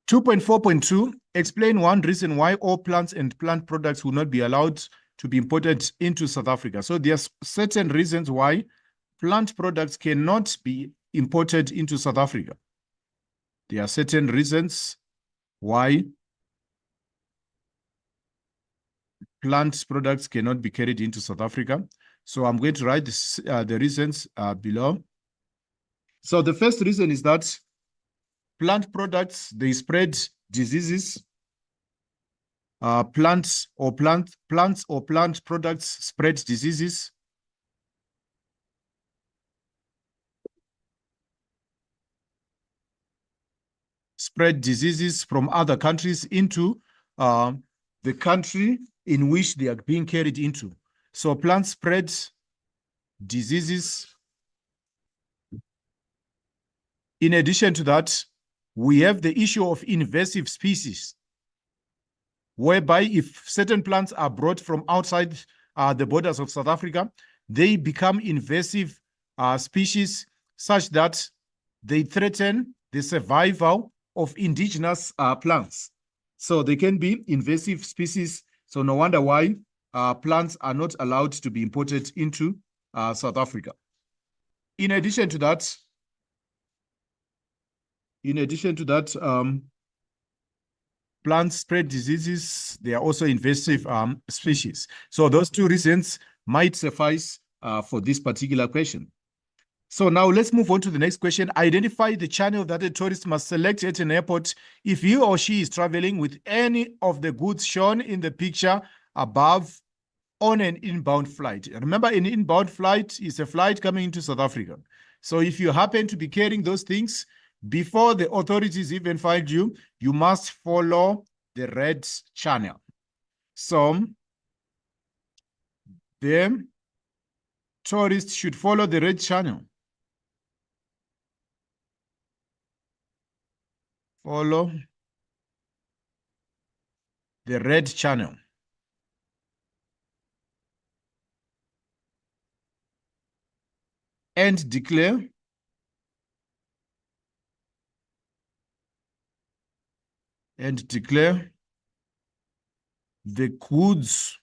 2.4.2, explain one reason why all plants and plant products will not be allowed to be imported into South Africa. So there are certain reasons why plant products cannot be imported into South Africa. There are certain reasons why plant products cannot be carried into South Africa. So I'm going to write this, the reasons below. So the first reason is that plant products, they spread diseases. Plants or plant products spread diseases. Spread diseases from other countries into the country in which they are being carried into. So plants spread diseases. In addition to that, we have the issue of invasive species, whereby if certain plants are brought from outside the borders of South Africa, they become invasive species such that they threaten the survival of indigenous plants. So they can be invasive species. So no wonder why plants are not allowed to be imported into South Africa. In addition to that, plants spread diseases. They are also invasive species. So those two reasons might suffice for this particular question. So now let's move on to the next question. Identify the channel that a tourist must select at an airport if he or she is traveling with any of the goods shown in the picture above on an inbound flight. Remember, an inbound flight is a flight coming into South Africa. So if you happen to be carrying those things, before the authorities even find you, you must follow the red channel. So the tourists should follow the red channel. Follow the red channel. And declare the goods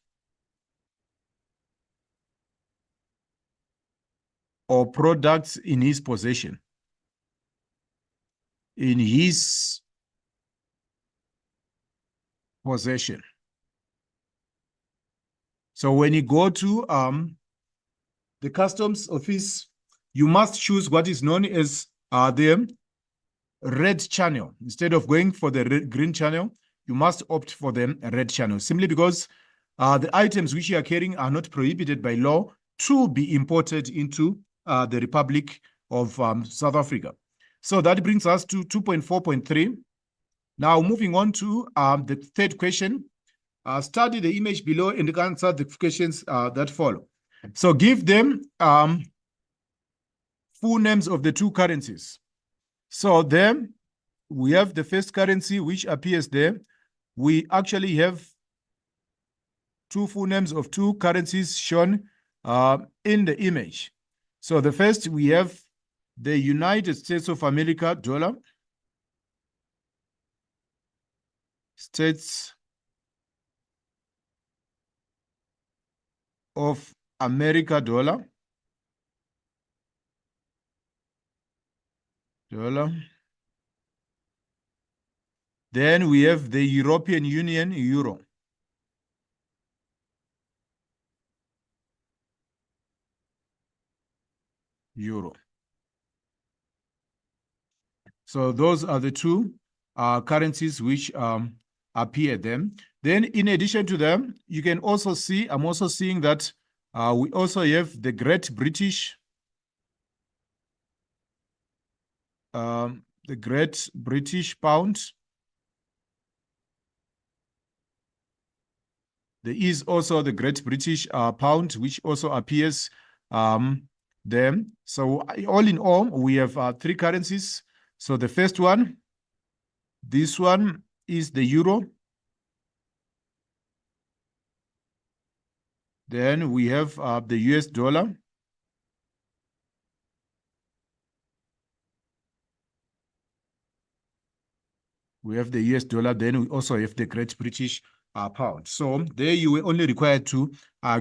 or products in his possession. In his possession. So when you go to the customs office, you must choose what is known as the red channel. Instead of going for the green channel, you must opt for the red channel, simply because the items which you are carrying are not prohibited by law to be imported into the Republic of South Africa. So that brings us to 2.4.3. Now moving on to the third question. Study the image below and answer the questions that follow. So give them full names of the two currencies. So then we have the first currency which appears there. We actually have two full names of two currencies shown in the image. So the first, we have the United States of America dollar. States of America dollar. Then we have the European Union euro. So those are the two currencies which appear there. Then in addition to them, you can also see, I'm also seeing that we also have the Great British, pound. There is also the Great British pound, which also appears there. So all in all, we have three currencies. So the first one, this one is the euro. Then we have the US dollar. We have the US dollar. Then we also have the Great British pound. So there you were only required to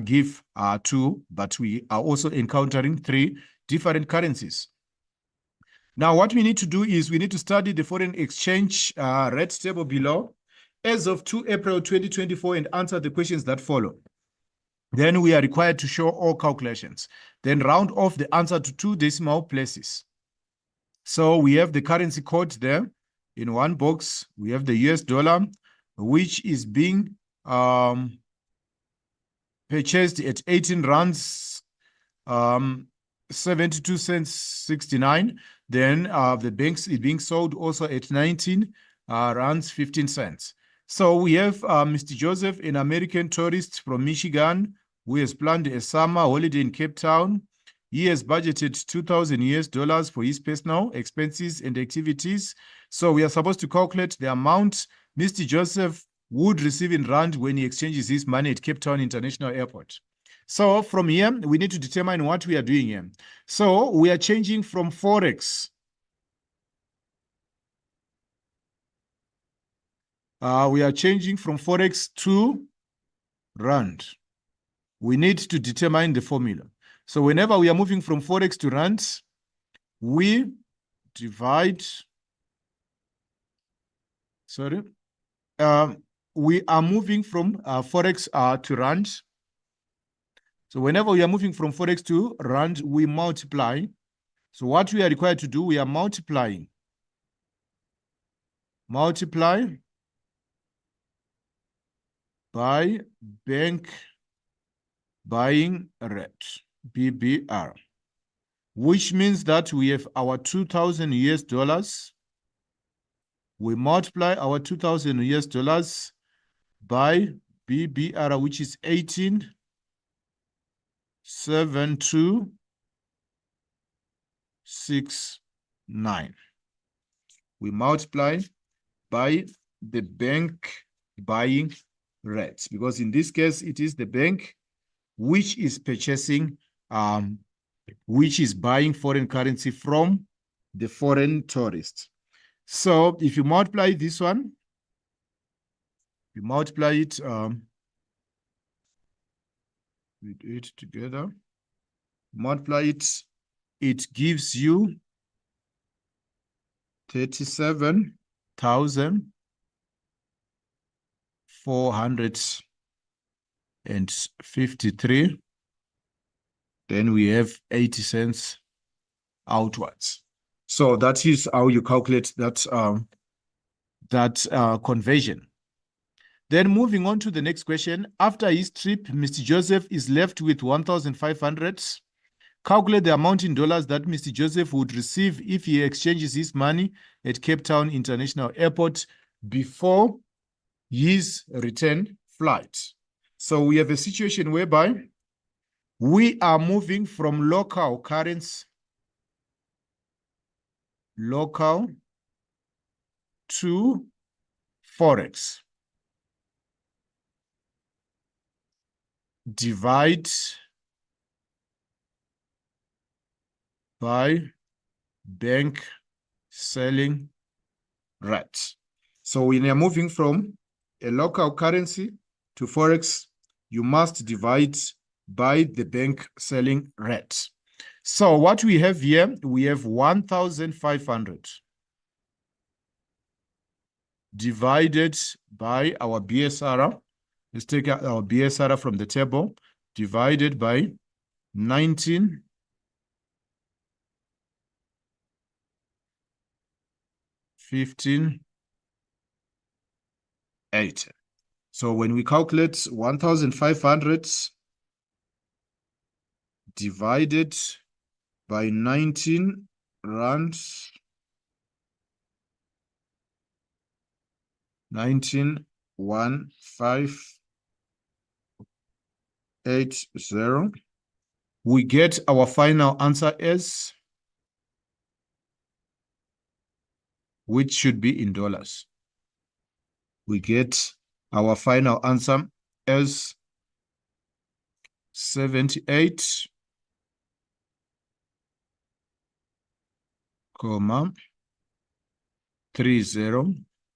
give 2, but we are also encountering 3 different currencies. Now, what we need to do is we need to study the foreign exchange rate table below as of 2 April 2024 and answer the questions that follow. Then we are required to show all calculations. Then round off the answer to 2 decimal places. So we have the currency code there. In one box, we have the US dollar, which is being purchased at 18 rands, 72 cents 69. Then the banks is being sold also at 19 rands 15 cents. So we have Mr. Joseph, an American tourist from Michigan, who has planned a summer holiday in Cape Town. He has budgeted 2,000 US dollars for his personal expenses and activities. So we are supposed to calculate the amount Mr. Joseph would receive in rand when he exchanges his money at Cape Town International Airport. So from here, we need to determine what we are doing here. So we are changing from Forex. We are changing from Forex to rand. We need to determine the formula. So whenever we are moving from Forex to rand, we divide, we are moving from Forex to rand. So whenever we are moving from Forex to rand, we multiply. So what we are required to do, we are multiplying. Multiply by bank buying rate, BBR, which means that we have our 2,000 US dollars. We multiply our 2,000 US dollars by BBR, which is 18.7269. We multiply by the bank buying rate, because in this case, it is the bank which is purchasing, which is buying foreign currency from the foreign tourist. So if you multiply this one, you multiply it, we do it together, multiply it, it gives you 37,453. Then we have 80 cents outwards. So that is how you calculate that, conversion. Then moving on to the next question. After his trip, Mr. Joseph is left with 1,500. Calculate the amount in dollars that Mr. Joseph would receive if he exchanges his money at Cape Town International Airport before his return flight. So we have a situation whereby we are moving from local currency, local to Forex. Divide by bank selling rate. So when you're moving from a local currency to Forex, you must divide by the bank selling rate. So what we have here, we have 1,500 divided by our BSR. Let's take out our BSR from the table, divided by 19.1580. So when we calculate 1,500 divided by 19 rands, 19,1,580, we get our final answer as, which should be in dollars. We get our final answer as 78,30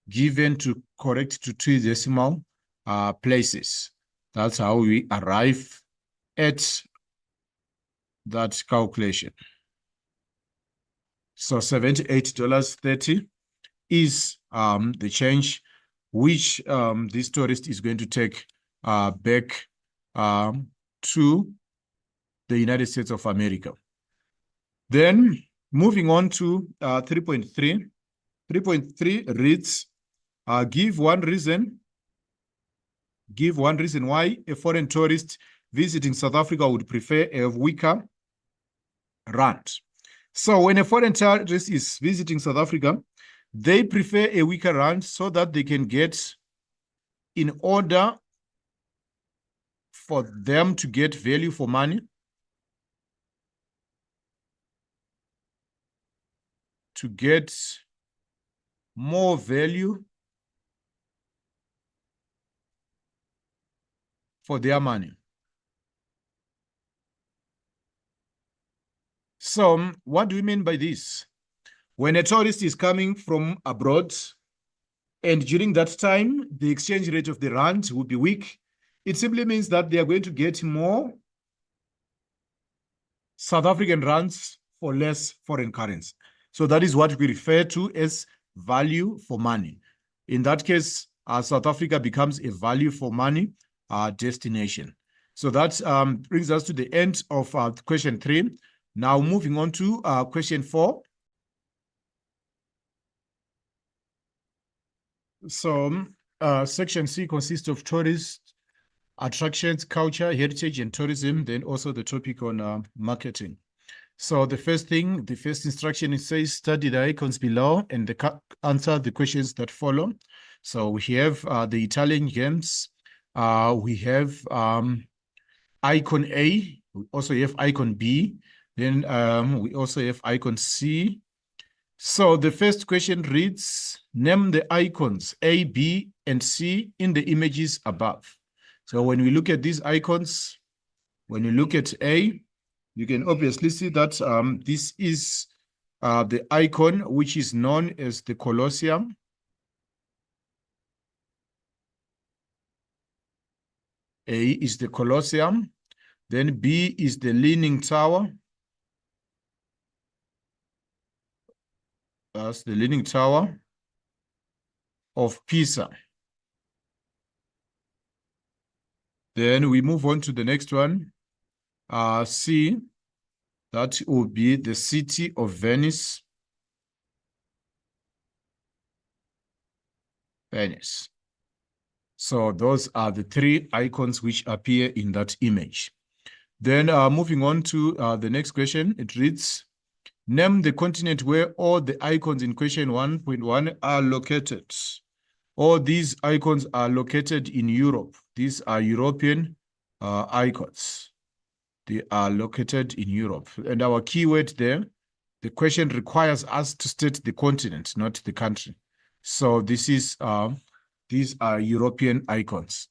given to correct to 2 decimal places. That's how we arrive at that calculation. So $78.30 is the change which this tourist is going to take back to the United States of America. Then moving on to 3.3. 3.3 reads, give one reason why a foreign tourist visiting South Africa would prefer a weaker rand. So when a foreign tourist is visiting South Africa, they prefer a weaker rand so that they can get, in order for them to get value for money, to get more value for their money. So what do we mean by this? When a tourist is coming from abroad, and during that time, the exchange rate of the rand will be weak, it simply means that they are going to get more South African rands for less foreign currency. So that is what we refer to as value for money. In that case, South Africa becomes a value for money destination. So that brings us to the end of question 3. Now moving on to question 4. So section C consists of tourist attractions, culture, heritage, and tourism, then also the topic on marketing. So the first thing, the first instruction, it says study the icons below and answer the questions that follow. So we have the Italian games. We have icon A. We also have icon B. Then we also have icon C. So the first question reads, name the icons A, B, and C in the images above. So when we look at these icons, when you look at A, you can obviously see that this is the icon which is known as the Colosseum. A is the Colosseum. Then B is the Leaning Tower. That's the Leaning Tower of Pisa. Then we move on to the next one. C, that will be the city of Venice. Venice. So those are the 3 icons which appear in that image. Then moving on to the next question, it reads, name the continent where all the icons in question 1.1 are located. All these icons are located in Europe. These are European icons. They are located in Europe. And our keyword there, the question requires us to state the continent, not the country. So this is, these are European icons.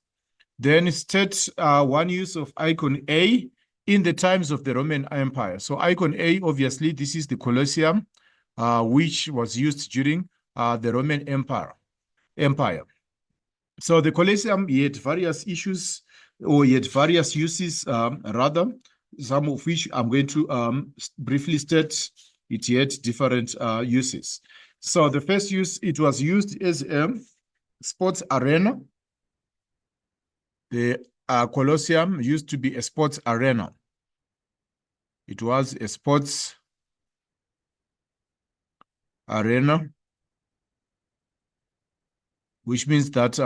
Then state one use of icon A in the times of the Roman Empire. So icon A, obviously, this is the Colosseum, which was used during the Roman Empire. So the Colosseum, he had various issues, or he had various uses, rather, some of which I'm going to briefly state. It had different uses. So the first use, it was used as a sports arena. The Colosseum used to be a sports arena. It was a sports arena, which means that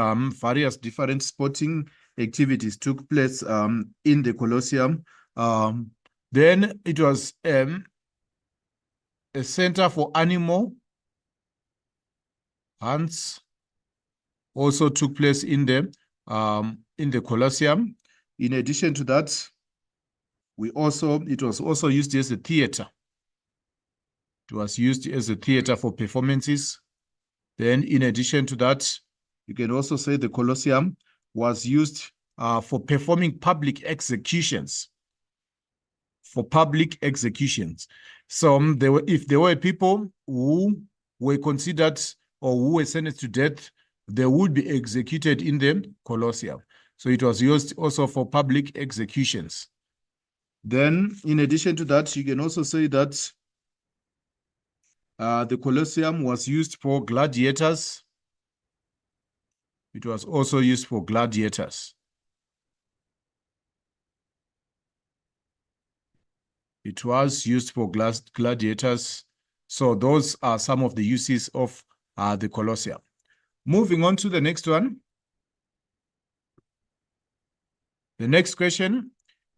various different sporting activities took place in the Colosseum. Then it was a center for animal hunts, also took place in the Colosseum. In addition to that, it was also used as a theater. It was used as a theater for performances. Then in addition to that, you can also say the Colosseum was used for performing public executions. For public executions. So if there were people who were considered or who were sentenced to death, they would be executed in the Colosseum. So it was used also for public executions. Then, in addition to that, you can also say that the Colosseum was used for gladiators. It was also used for gladiators. It was used for gladiators. So those are some of the uses of the Colosseum. Moving on to the next one. The next question,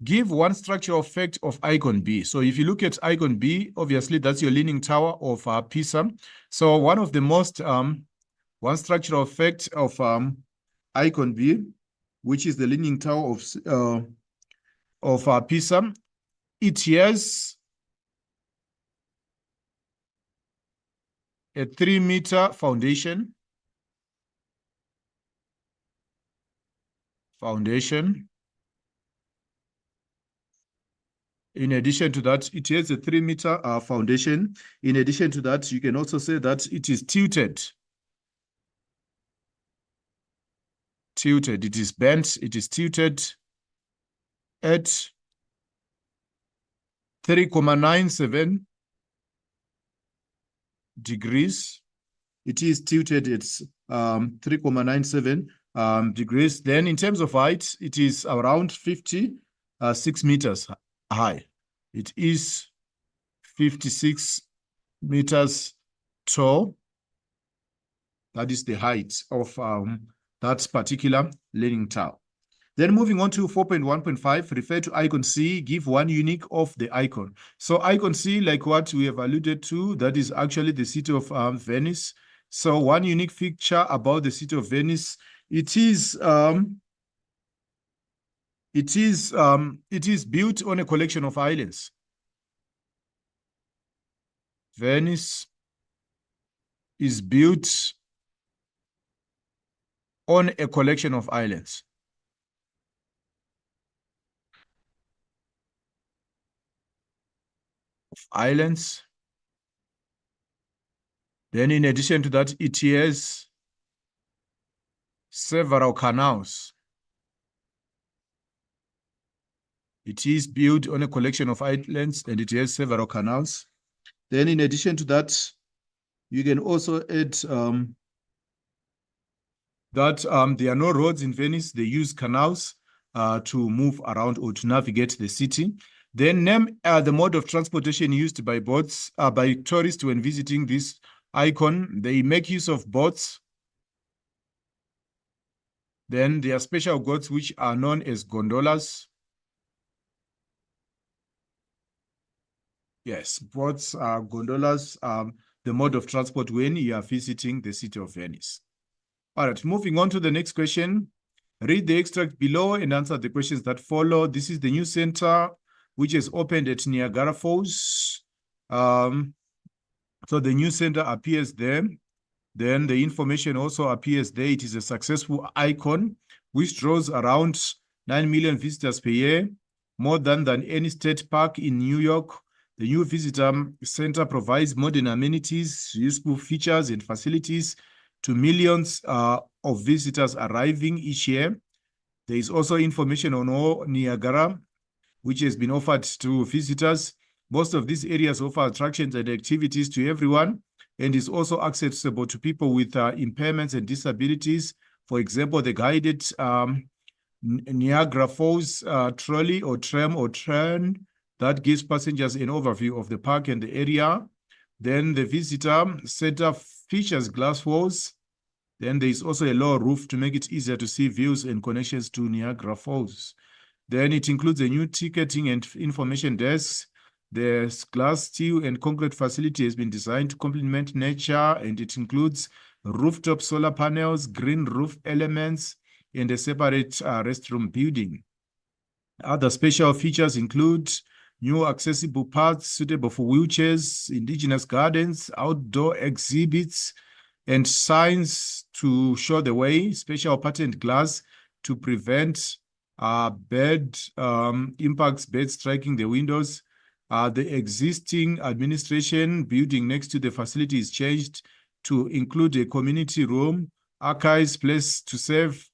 give one structural effect of icon B. So if you look at icon B, obviously that's your Leaning Tower of Pisa. So one of the most, one structural effect of icon B, which is the Leaning Tower of Pisa, it has a 3-meter foundation. In addition to that, it has a 3-meter foundation. In addition to that, you can also say that it is tilted. It is bent, it is tilted at 3.97 degrees. It is tilted at 3.97 degrees. Then in terms of height, it is around 56 meters high. It is 56 meters tall. That is the height of that particular Leaning Tower. Then moving on to 4.1.5, refer to icon C, give one unique of the icon. So icon C, like what we have alluded to, that is actually the city of Venice. So one unique feature about the city of Venice, it is built on a collection of islands. Venice is built on a collection of islands. Then in addition to that, it has several canals. It is built on a collection of islands and it has several canals. Then in addition to that, you can also add that there are no roads in Venice. They use canals to move around or to navigate the city. Then name the mode of transportation used by boats, by tourists when visiting this icon. They make use of boats. Then there are special boats which are known as gondolas. Yes, boats, gondolas, the mode of transport when you are visiting the city of Venice. All right, moving on to the next question. Read the extract below and answer the questions that follow. This is the new center, which is opened at Niagara Falls. So the new center appears there. Then the information also appears there. It is a successful icon, which draws around 9 million visitors per year, more than any state park in New York. The new visitor center provides modern amenities, useful features, and facilities to millions of visitors arriving each year. There is also information on all Niagara, which has been offered to visitors. Most of these areas offer attractions and activities to everyone, and is also accessible to people with impairments and disabilities. For example, the guided Niagara Falls trolley or tram or train that gives passengers an overview of the park and the area. Then the visitor center features glass walls. Then there is also a lower roof to make it easier to see views and connections to Niagara Falls. Then it includes a new ticketing and information desk. The glass, steel, and concrete facility has been designed to complement nature, and it includes rooftop solar panels, green roof elements, and a separate restroom building. Other special features include new accessible paths suitable for wheelchairs, indigenous gardens, outdoor exhibits, and signs to show the way, special patterned glass to prevent bird striking the windows. The existing administration building next to the facility is changed to include a community room, archives, place to save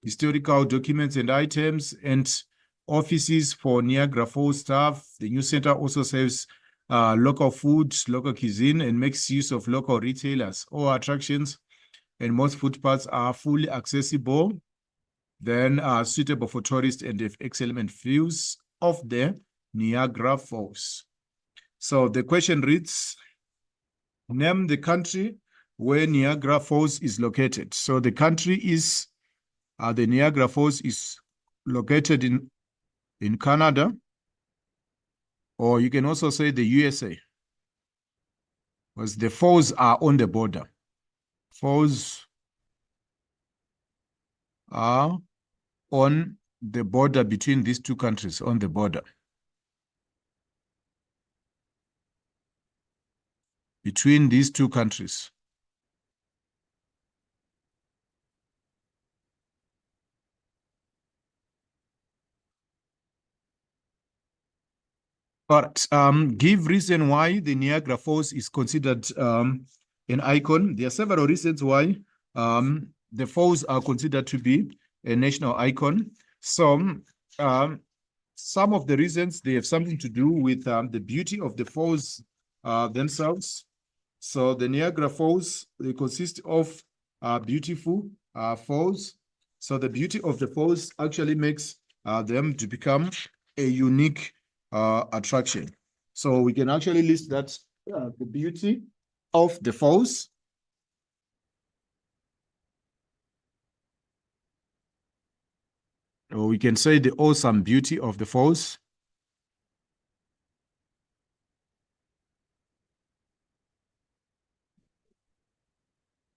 historical documents and items, and offices for Niagara Falls staff. The new center also serves local food, local cuisine, and makes use of local retailers. All attractions and most footpaths are fully accessible, then are suitable for tourists and have excellent views of the Niagara Falls. So the question reads, name the country where Niagara Falls is located. So the country is, the Niagara Falls is located in Canada, or you can also say the USA, because the falls are on the border. Falls are on the border between these two countries, on the border. Between these two countries. But give reason why the Niagara Falls is considered an icon. There are several reasons why the falls are considered to be a national icon. Some of the reasons, they have something to do with the beauty of the falls themselves. So the Niagara Falls, they consist of beautiful falls. So the beauty of the falls actually makes them to become a unique attraction. So we can actually list that the beauty of the falls. Or we can say the awesome beauty of the falls.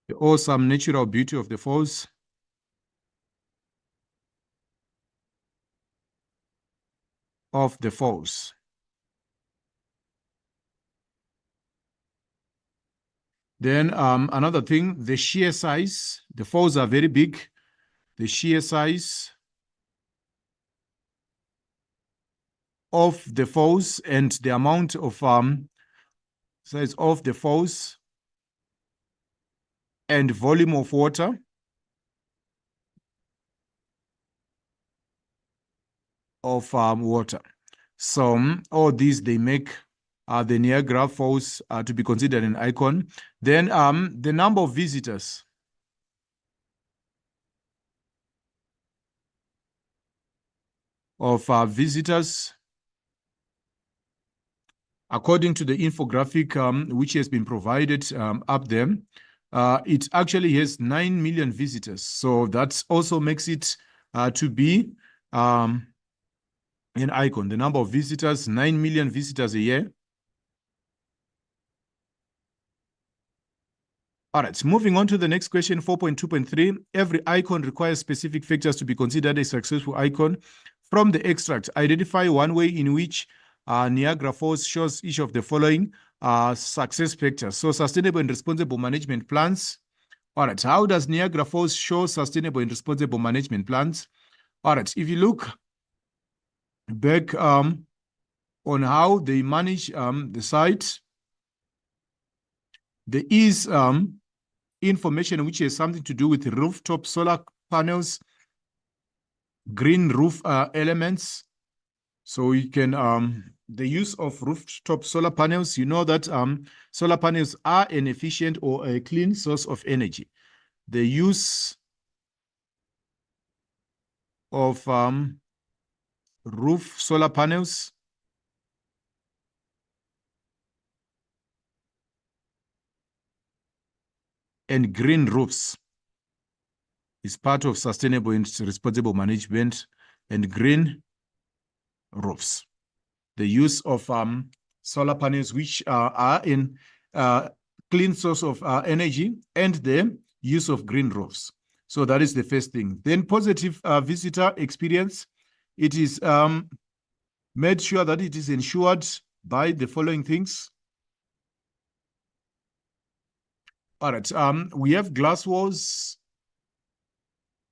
The awesome natural beauty of the falls. Of the falls. Then another thing, the sheer size. The falls are very big. The sheer size of the falls and the amount of size of the falls and volume of water So all these, they make the Niagara Falls to be considered an icon. Then the number of visitors. Visitors, according to the infographic which has been provided up there, it actually has 9 million visitors. So that also makes it to be an icon. The number of visitors, 9 million visitors a year. All right, moving on to the next question, 4.2.3. Every icon requires specific factors to be considered a successful icon. From the extract, identify one way in which Niagara Falls shows each of the following success factors. So sustainable and responsible management plans. All right, how does Niagara Falls show sustainable and responsible management plans? All right, if you look back on how they manage the site, there is information which has something to do with rooftop solar panels, green roof elements. So you can, the use of rooftop solar panels, you know that solar panels are an efficient or a clean source of energy. The use of roof solar panels and green roofs is part of sustainable and responsible management. And green roofs, the use of solar panels, which are in clean source of energy, and the use of green roofs. So that is the first thing. Then positive visitor experience. It is made sure that it is ensured by the following things. All right, we have glass walls.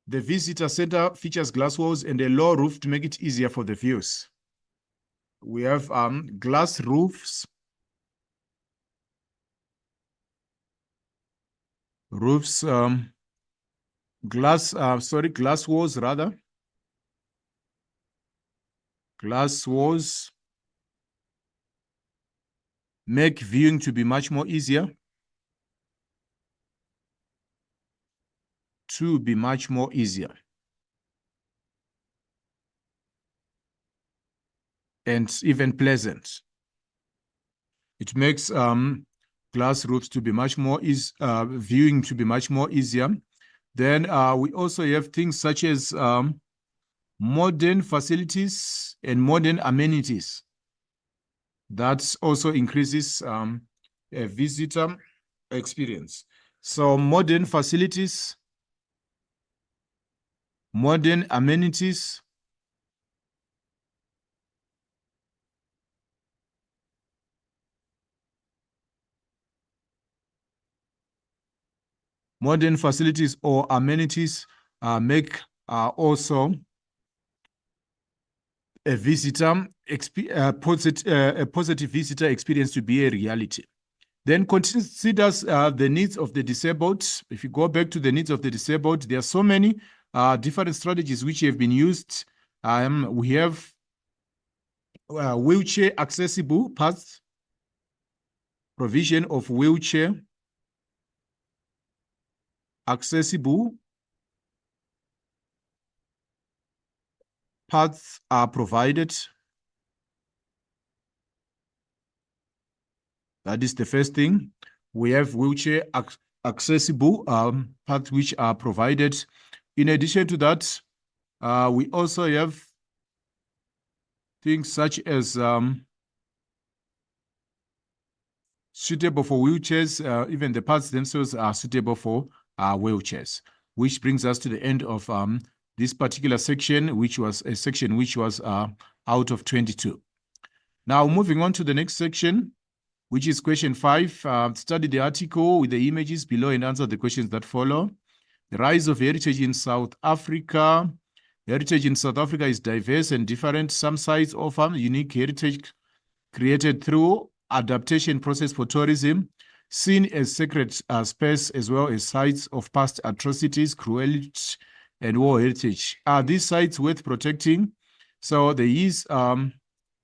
The visitor center features glass walls and a low roof to make it easier for the views. We have glass roofs. roofs, glass walls rather. Glass walls make viewing to be much more easier. To be much more easier. And even pleasant. It makes glass roofs to be much more viewing to be much more easier. Then we also have things such as modern facilities and modern amenities. That also increases a visitor experience. So modern facilities, modern amenities, modern facilities or amenities make also a a positive visitor experience to be a reality. Then considers the needs of the disabled. If you go back to the needs of the disabled, there are so many different strategies which have been used. We have wheelchair accessible paths, provision of wheelchair accessible paths are provided. That is the first thing. We have wheelchair accessible paths which are provided. In addition to that, we also have things such as suitable for wheelchairs. Even the paths themselves are suitable for wheelchairs, which brings us to the end of this particular section, which was a section which was out of 22. Now, moving on to the next section, which is question 5. Study the article with the images below and answer the questions that follow. The rise of heritage in South Africa. Heritage in South Africa is diverse and different. Some sites offer unique heritage created through adaptation process for tourism, seen as sacred space, as well as sites of past atrocities, cruelty, and war heritage. Are these sites worth protecting? So there is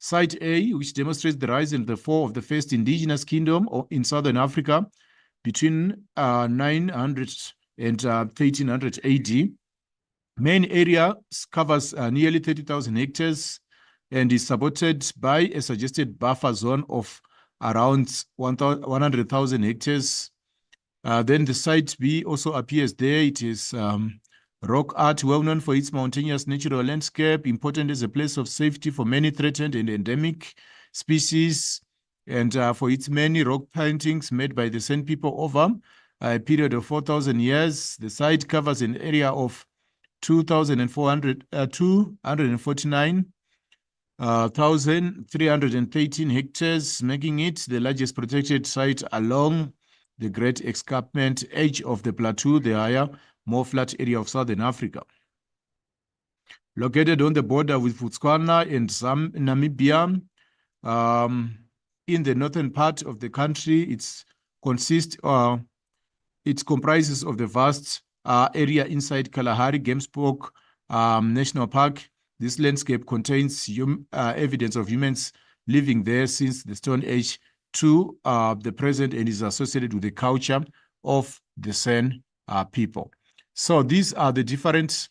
Site A, which demonstrates the rise and the fall of the first indigenous kingdom in Southern Africa between 900 and 1300 AD. Main area covers nearly 30,000 hectares and is supported by a suggested buffer zone of around 100,000 hectares. Then the Site B also appears there. It is rock art, well known for its mountainous natural landscape, important as a place of safety for many threatened and endemic species, and for its many rock paintings made by the San people over a period of 4,000 years. The site covers an area of 249,313 hectares, making it the largest protected site along the Great Escarpment edge of the plateau, the higher, more flat area of Southern Africa. Located on the border with Botswana and Namibia, in the northern part of the country, it comprises of the vast area inside Kalahari Gamespark National Park. This landscape contains evidence of humans living there since the Stone Age to the present and is associated with the culture of the San people. So these are the different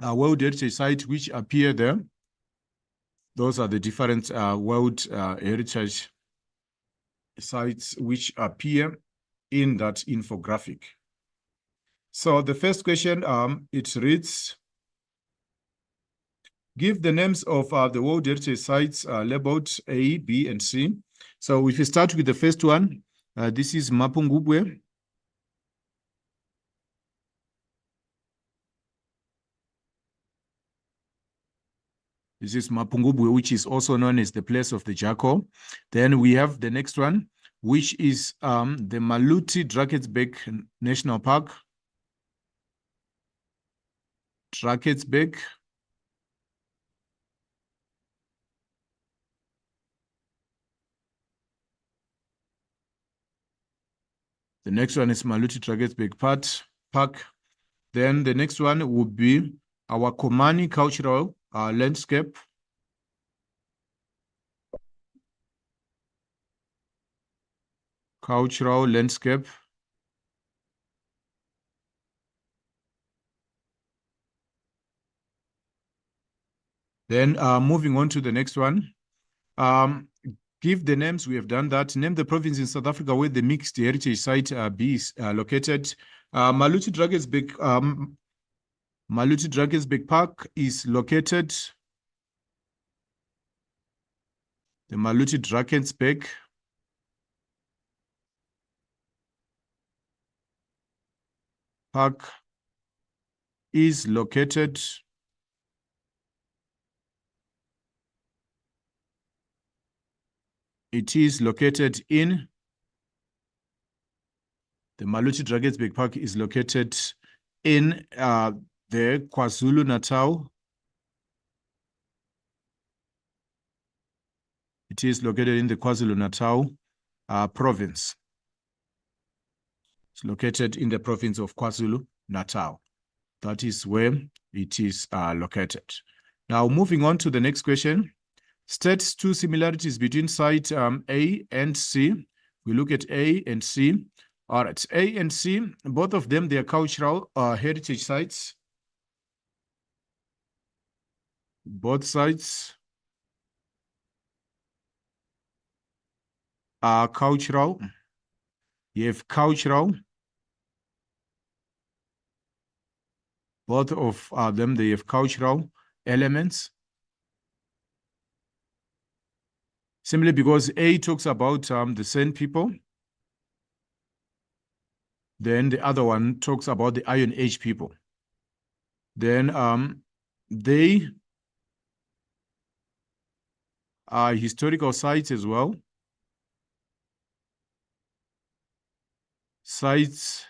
World Heritage sites which appear there. Those are the different World Heritage sites which appear in that infographic. So the first question, it reads, give the names of the World Heritage sites labeled A, B, and C. So if you start with the first one, this is Mapungubwe. This is Mapungubwe, which is also known as the place of the jackal. Then we have the next one, which is the Maluti Drakensberg National Park. Drakensberg. The next one is Maluti Drakensberg Park. Then the next one would be our Komani cultural landscape. Cultural landscape. Then moving on to the next one. Give the names, we have done that. Name the province in South Africa where the mixed heritage site B is located. Maluti Drakensberg Park is located. The Maluti Drakensberg Park is located in the Maluti Drakensberg Park is located in the KwaZulu-Natal. It is located in the KwaZulu-Natal province. It's located in the province of KwaZulu-Natal. That is where it is located. Now, moving on to the next question. State two similarities between site A and C. We look at A and C. All right, A and C, both of them, they are cultural heritage sites. Both sites are cultural. You have cultural. Both of them, they have cultural elements. Simply because A talks about the San people. Then the other one talks about the Iron Age people. Then they are historical sites as well. Sites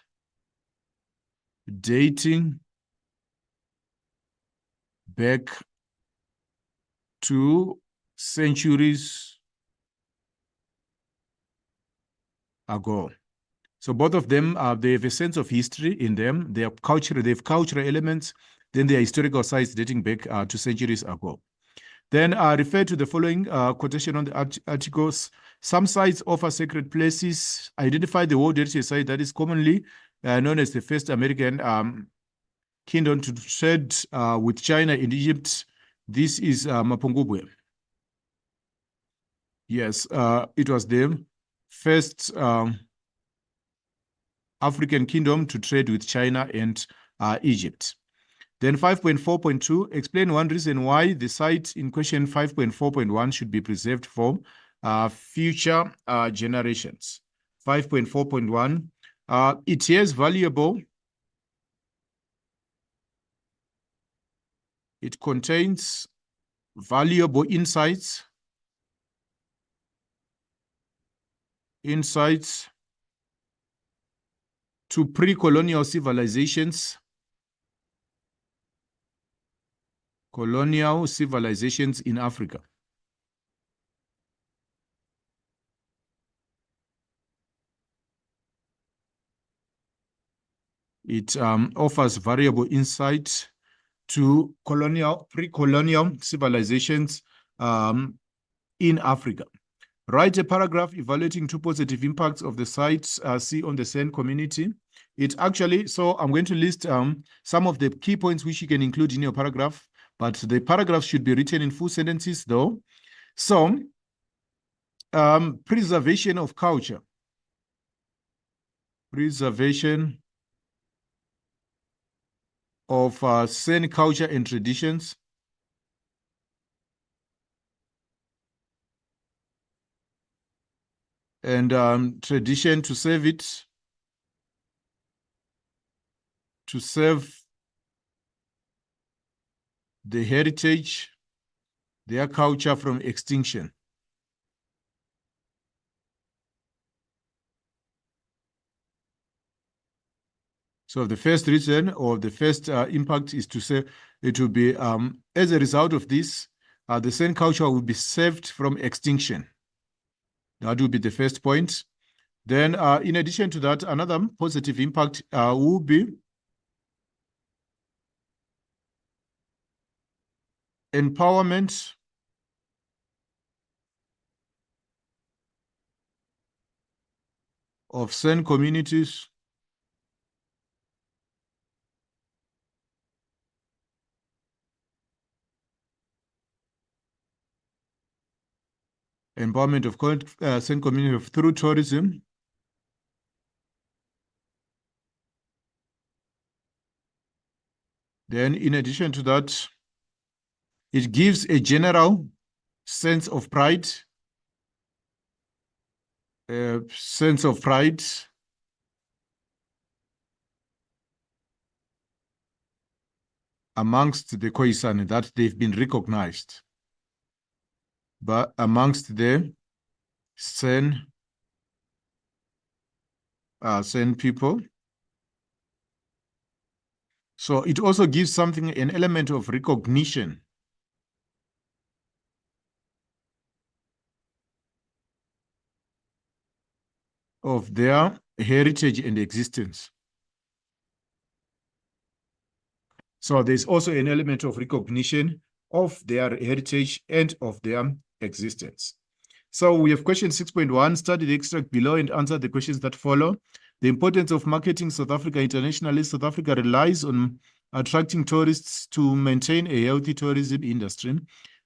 dating back to centuries ago. So both of them, they have a sense of history in them. They have cultural elements. Then they are historical sites dating back to centuries ago. Then refer to the following quotation on the articles. Some sites offer sacred places. Identify the World Heritage Site that is commonly known as the first American kingdom to trade with China in Egypt. This is Mapungubwe. Yes, it was the first African kingdom to trade with China and Egypt. Then 5.4.2, explain one reason why the site in question 5.4.1 should be preserved for future generations. 5.4.1, it is valuable. It contains valuable insights to pre-colonial civilizations, in Africa. It offers variable insight to pre-colonial civilizations in Africa. Write a paragraph evaluating two positive impacts of the sites C on the San community. It actually, so I'm going to list some of the key points which you can include in your paragraph, but the paragraph should be written in full sentences though. So, preservation of culture. Preservation of San culture and traditions. And tradition to serve it, to serve the heritage, their culture from extinction. So the first reason or the first impact is to say it will be, as a result of this, the San culture will be saved from extinction. That would be the first point. Then, in addition to that, another positive impact will be empowerment of certain communities empowerment of certain communities through tourism. Then, in addition to that, it gives a general sense of pride, amongst the Khoisan that they've been recognized, but amongst the San people. So it also gives something, an element of recognition of their heritage and existence. So there's also an element of recognition of their heritage and of their existence. So we have question 6.1, study the extract below and answer the questions that follow. The importance of marketing South Africa internationally. South Africa relies on attracting tourists to maintain a healthy tourism industry.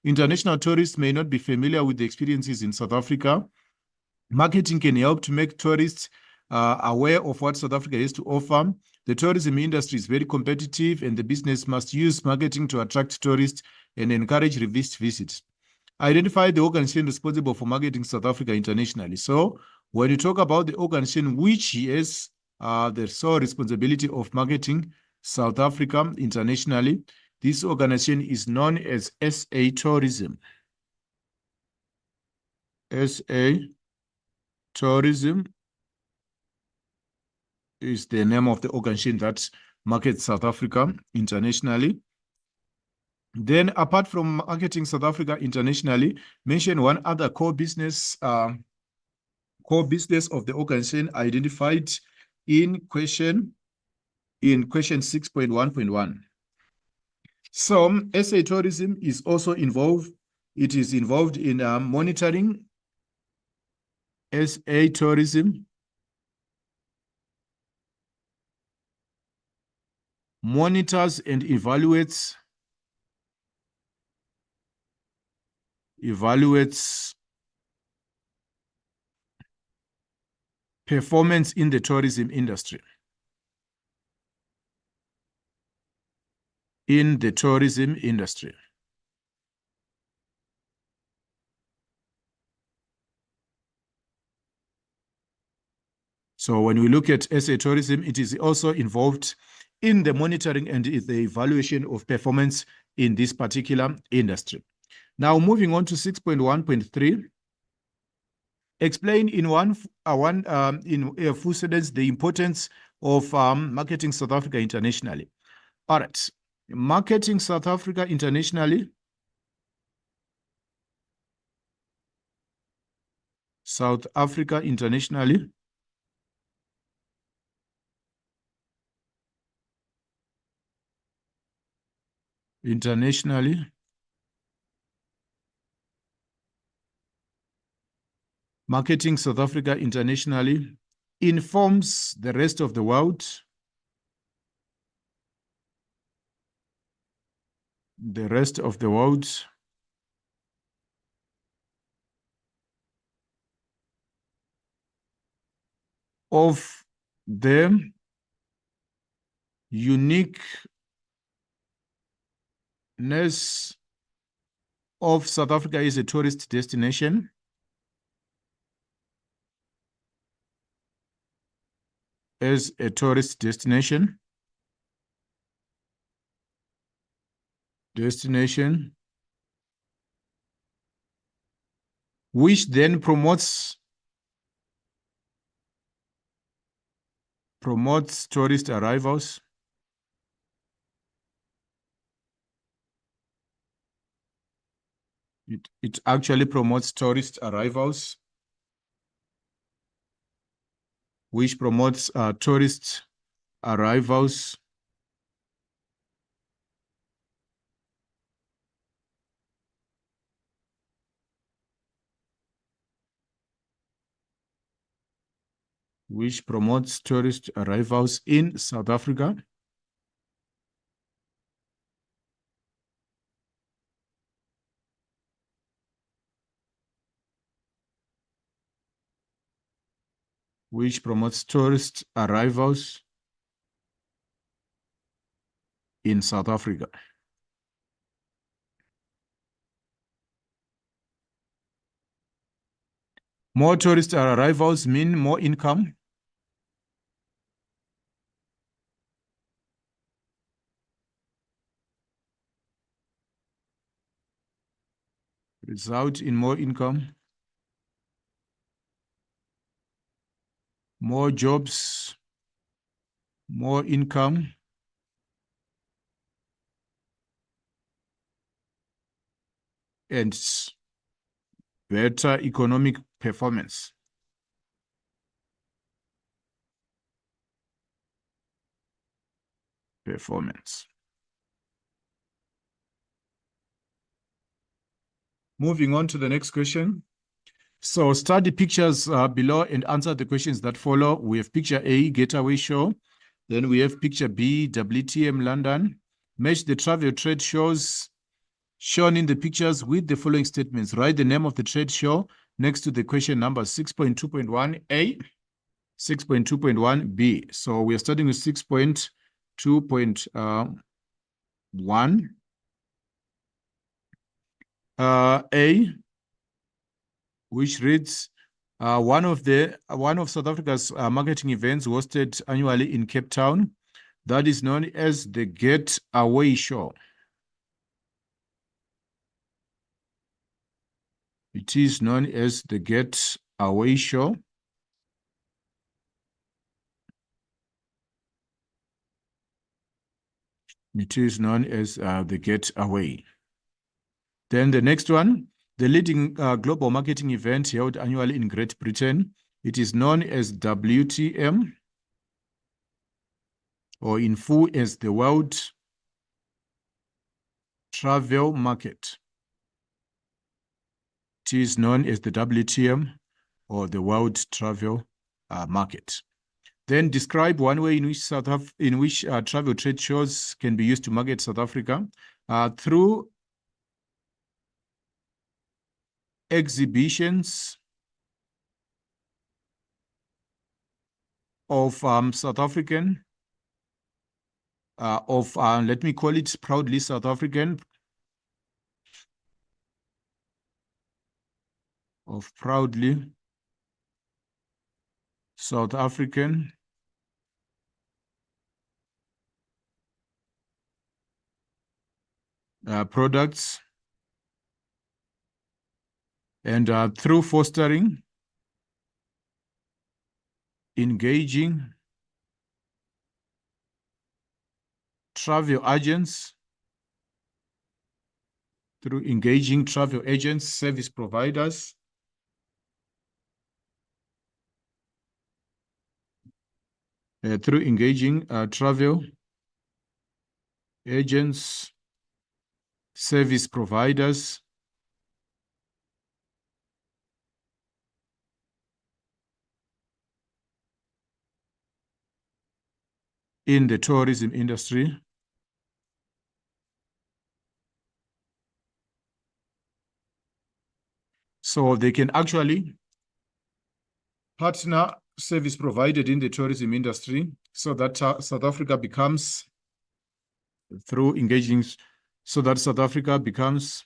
International tourists may not be familiar with the experiences in South Africa. Marketing can help to make tourists aware of what South Africa has to offer. The tourism industry is very competitive, and the business must use marketing to attract tourists and encourage repeat visits. Identify the organization responsible for marketing South Africa internationally. So when you talk about the organization which has the sole responsibility of marketing South Africa internationally, this organization is known as SA Tourism. SA Tourism is the name of the organization that markets South Africa internationally. Then, apart from marketing South Africa internationally, mention one other core business of the organization identified in question 6.1.1. So, SA Tourism is also involved. It is involved in monitoring. SA Tourism monitors and evaluates performance in the tourism industry. In the tourism industry. So when we look at SA Tourism, it is also involved in the monitoring and the evaluation of performance in this particular industry. Now, moving on to 6.1.3, explain in a full sentence the importance of marketing South Africa internationally. All right, marketing South Africa internationally. South Africa internationally. Internationally. Marketing South Africa internationally informs the rest of the world. The rest of the world of the uniqueness of South Africa as a tourist destination. As a tourist destination. Which then promotes tourist arrivals. It actually promotes tourist arrivals. which promotes tourist arrivals in South Africa. Which promotes tourist arrivals in South Africa. More tourist arrivals mean more income. Result in more income. More jobs, more income, and better economic performance. Moving on to the next question. So study pictures below and answer the questions that follow. We have picture A, Getaway Show. Then we have picture B, WTM London. Match the travel trade shows shown in the pictures with the following statements. Write the name of the trade show next to the question number 6.2.1A, 6.2.1B. So we are starting with 6.2.1. A, which reads, one of South Africa's marketing events hosted annually in Cape Town, that is known as the Getaway Show. It is known as the Getaway Show. It is known as the Getaway. Then the next one, the leading global marketing event held annually in Great Britain. It is known as WTM, or in full as the World Travel Market. It is known as the WTM, or the World Travel Market. Then describe one way in which travel trade shows can be used to market South Africa through exhibitions of South African, let me call it proudly South African, of proudly South African products, and through fostering engaging travel agents, service providers, through engaging travel agents, service providers, in the tourism industry. So they can actually partner service provided in the tourism industry so that South Africa becomes, through engaging, so that South Africa becomes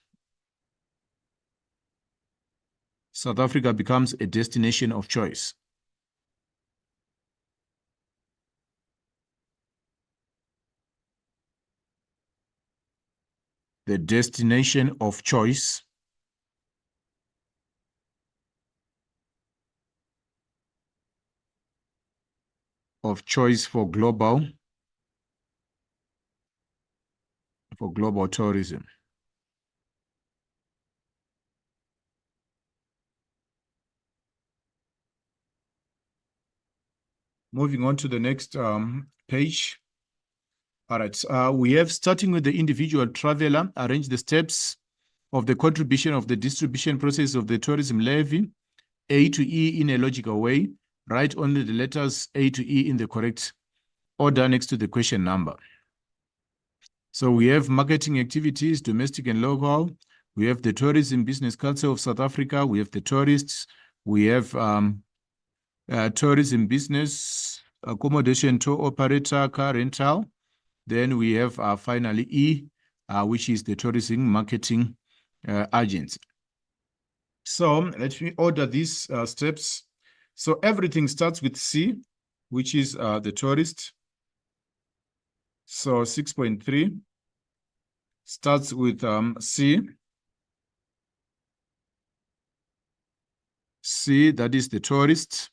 a destination of choice. The destination of choice for global tourism. Moving on to the next page. All right, we have, starting with the individual traveler, arrange the steps of the contribution of the distribution process of the tourism levy, A to E, in a logical way. Write only the letters A to E in the correct order next to the question number. So we have marketing activities, domestic and local. We have the Tourism Business Council of South Africa. We have the tourists. We have tourism business, accommodation, tour operator, car rental. Then we have finally E, which is the tourism marketing agents. So let me order these steps. So everything starts with C, which is the tourist. So 6.3 starts with C. C, that is the tourist.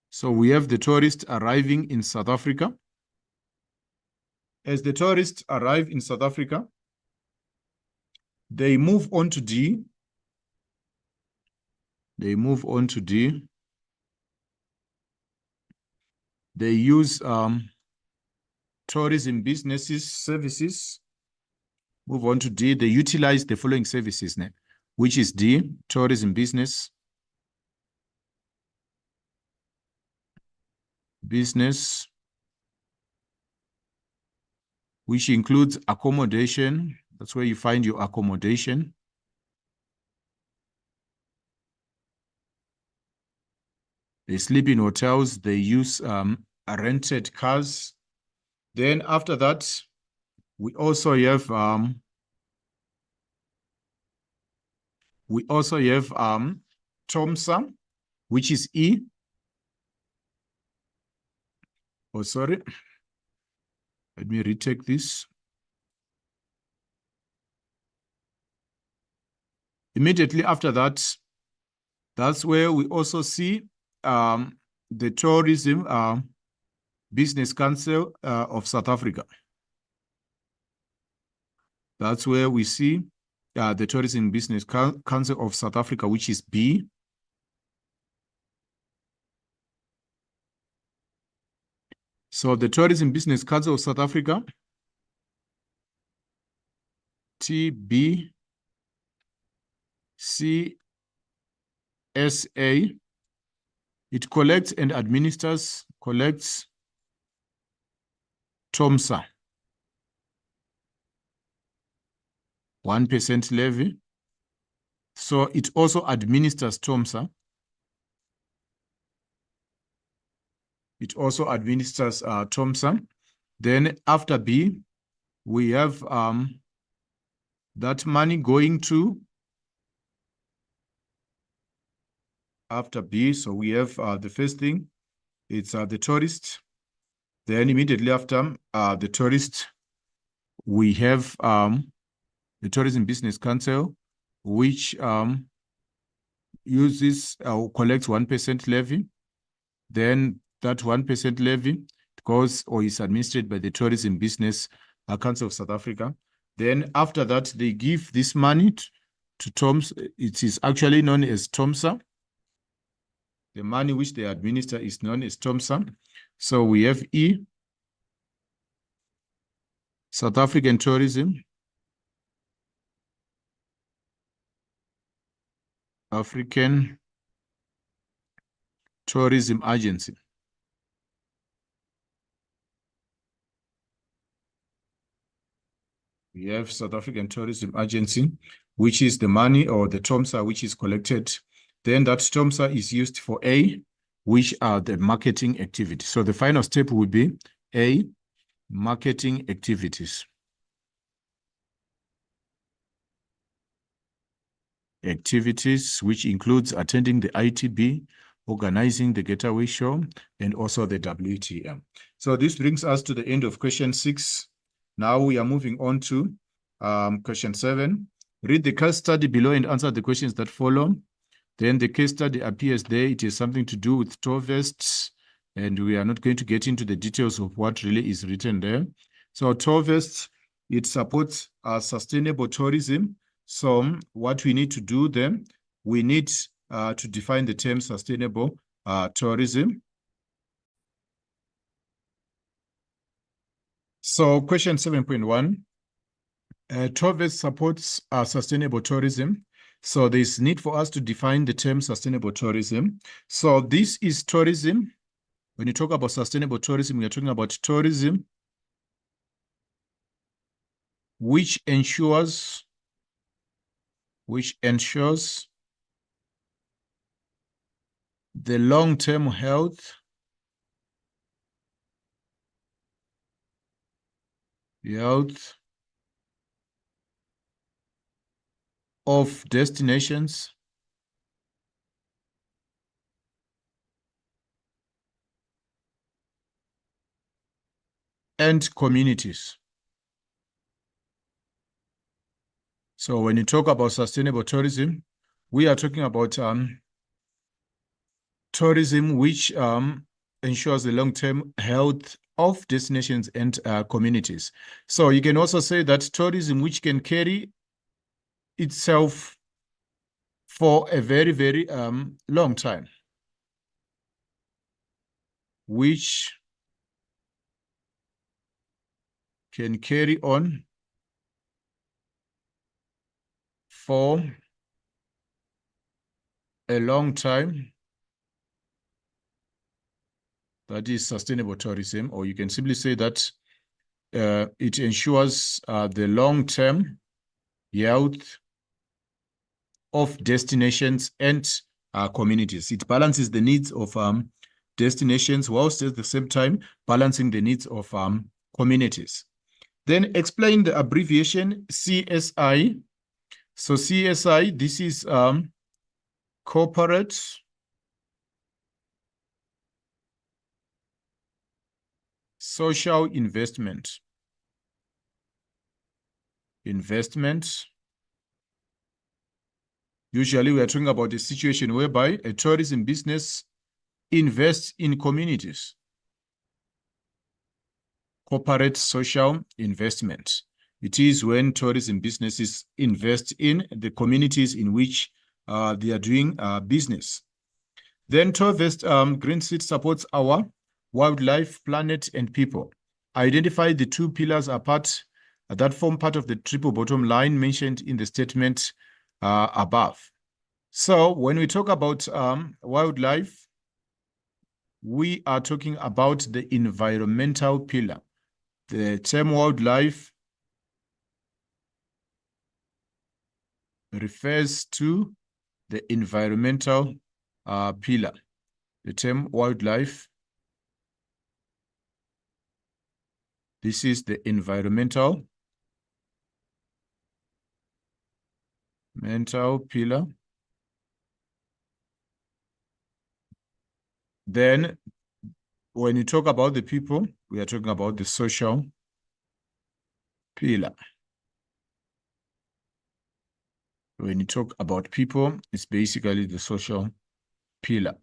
So we have the tourist arriving in South Africa. As the tourists arrive in South Africa, they move on to D. They move on to D. They use tourism businesses, services. Move on to D. They utilize the following services, which is D, tourism business. Business, which includes accommodation. That's where you find your accommodation. They sleep in hotels. They use rented cars. Then after that, we also have TOMSA, which is E. Oh, sorry. Let me retake this. Immediately after that, that's where we also see the Tourism Business Council of South Africa. That's where we see the Tourism Business Council of South Africa, which is B. So the Tourism Business Council of South Africa, TBCSA, it collects and administers, collects TOMSA, 1% levy. So it also administers TOMSA. It also administers TOMSA. Then after B, we have that money going to, after B, so we have the first thing, it's the tourist. Then immediately after the tourist, we have the Tourism Business Council, which uses collects 1% levy. Then that 1% levy goes or is administered by the Tourism Business Council of South Africa. Then after that, they give this money to TOMSA. It is actually known as TOMSA. The money which they administer is known as TOMSA. So we have E, South African Tourism, African Tourism Agency. We have South African Tourism Agency, which is the money or the TOMSA which is collected. Then that TOMSA is used for A, which are the marketing activities. So the final step would be A, marketing activities. Activities, which includes attending the ITB, organizing the Getaway Show, and also the WTM. So this brings us to the end of question 6. Now we are moving on to question 7. Read the case study below and answer the questions that follow. Then the case study appears there. It is something to do with tour vests, and we are not going to get into the details of what really is written there. So tour vests, it supports sustainable tourism. So what we need to do then, we need to define the term sustainable tourism. So question 7.1, TOVEST supports sustainable tourism. So there's need for us to define the term sustainable tourism. So this is tourism. When you talk about sustainable tourism, we are talking about tourism which ensures the long-term health of destinations and communities. So when you talk about sustainable tourism, we are talking about tourism which ensures the long-term health of destinations and communities. So you can also say that tourism which can carry itself for a very, very long time, which can carry on for a long time. That is sustainable tourism, or you can simply say that it ensures the long-term health of destinations and communities. It balances the needs of destinations whilst at the same time balancing the needs of communities. Then explain the abbreviation CSI. So CSI, this is corporate social investment. Usually we are talking about a situation whereby a tourism business invests in communities. Corporate social investment. It is when tourism businesses invest in the communities in which they are doing business. Then TOVEST Green Seed supports our wildlife, planet, and people. Identify the two pillars apart that form part of the triple bottom line mentioned in the statement above. So when we talk about wildlife, we are talking about the environmental pillar. The term wildlife refers to the environmental pillar. The term wildlife, this is the environmental pillar. Then when you talk about the people, we are talking about the social pillar. When you talk about people, it's basically the social pillar.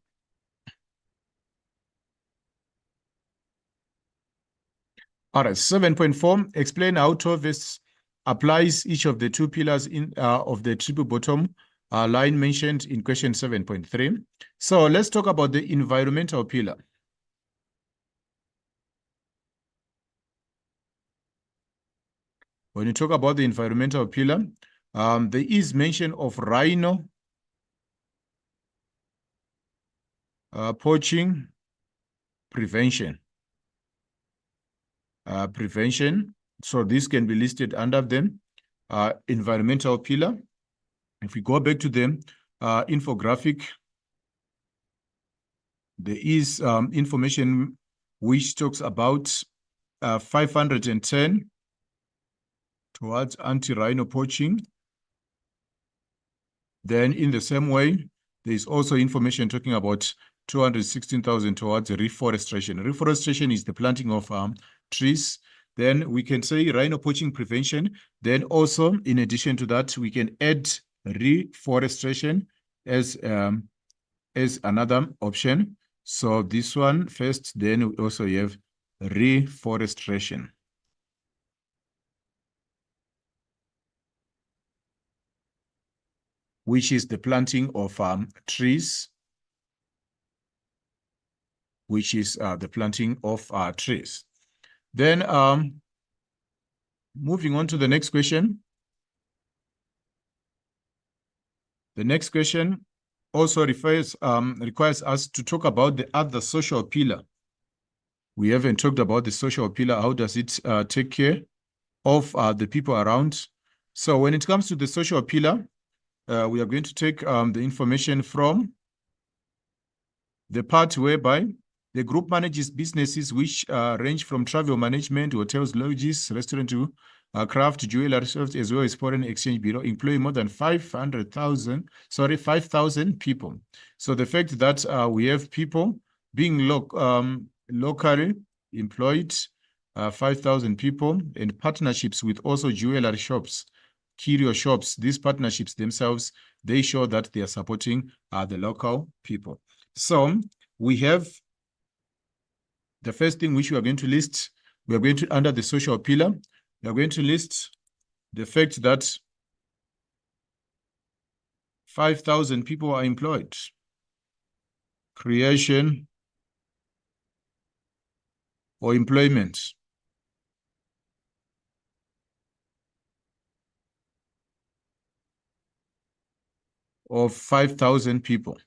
All right, 7.4, explain how TOVEST applies each of the two pillars in of the triple bottom line mentioned in question 7.3. So let's talk about the environmental pillar. When you talk about the environmental pillar, there is mention of rhino poaching prevention. So this can be listed under the environmental pillar. If we go back to the infographic, there is information which talks about 510 towards anti-rhino poaching. Then in the same way, there is also information talking about 216,000 towards reforestation. Reforestation is the planting of trees. Then we can say rhino poaching prevention. Then also, in addition to that, we can add reforestation as another option. So this one first, then we also have reforestation, which is the planting of trees, Then moving on to the next question. The next question also requires us to talk about the other social pillar. We haven't talked about the social pillar. How does it take care of the people around? So when it comes to the social pillar, we are going to take the information from the part whereby the group manages businesses which range from travel management, hotels, lodges, restaurant to craft, jewelry, as well as foreign exchange bureau, employ more than 5,000 people. So the fact that we have people being locally employed, 5,000 people, and partnerships with also jewelry shops, curio shops, these partnerships themselves, they show that they are supporting the local people. So we have the first thing which we are going to list. We are going to, under the social pillar, we are going to list the fact that 5,000 people are employed. Creation or employment of 5,000 people.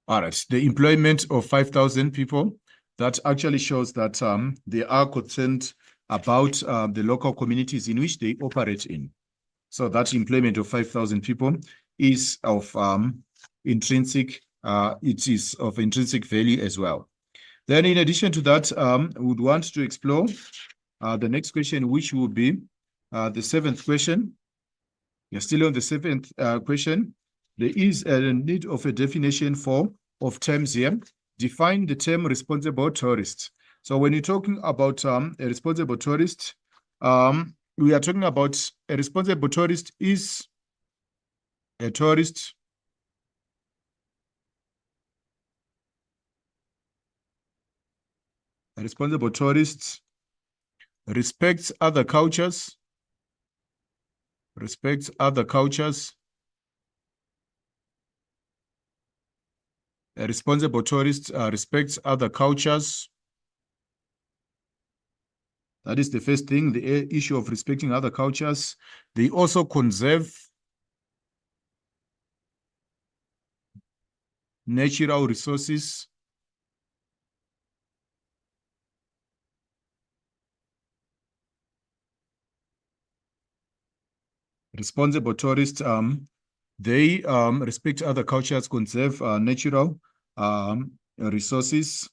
All right, the employment of 5,000 people, that actually shows that they are concerned about the local communities in which they operate in. So that employment of 5,000 people is of intrinsic value as well. Then in addition to that, we would want to explore the next question, which will be the seventh question. You're still on the seventh question. There is a need of a definition of terms here. Define the term responsible tourist. So when you're talking about a responsible tourist, we are talking about a responsible tourist is a tourist respects other cultures, A responsible tourist respects other cultures. That is the first thing, the issue of respecting other cultures. They also conserve natural resources. Responsible tourists, they respect other cultures, conserve natural resources.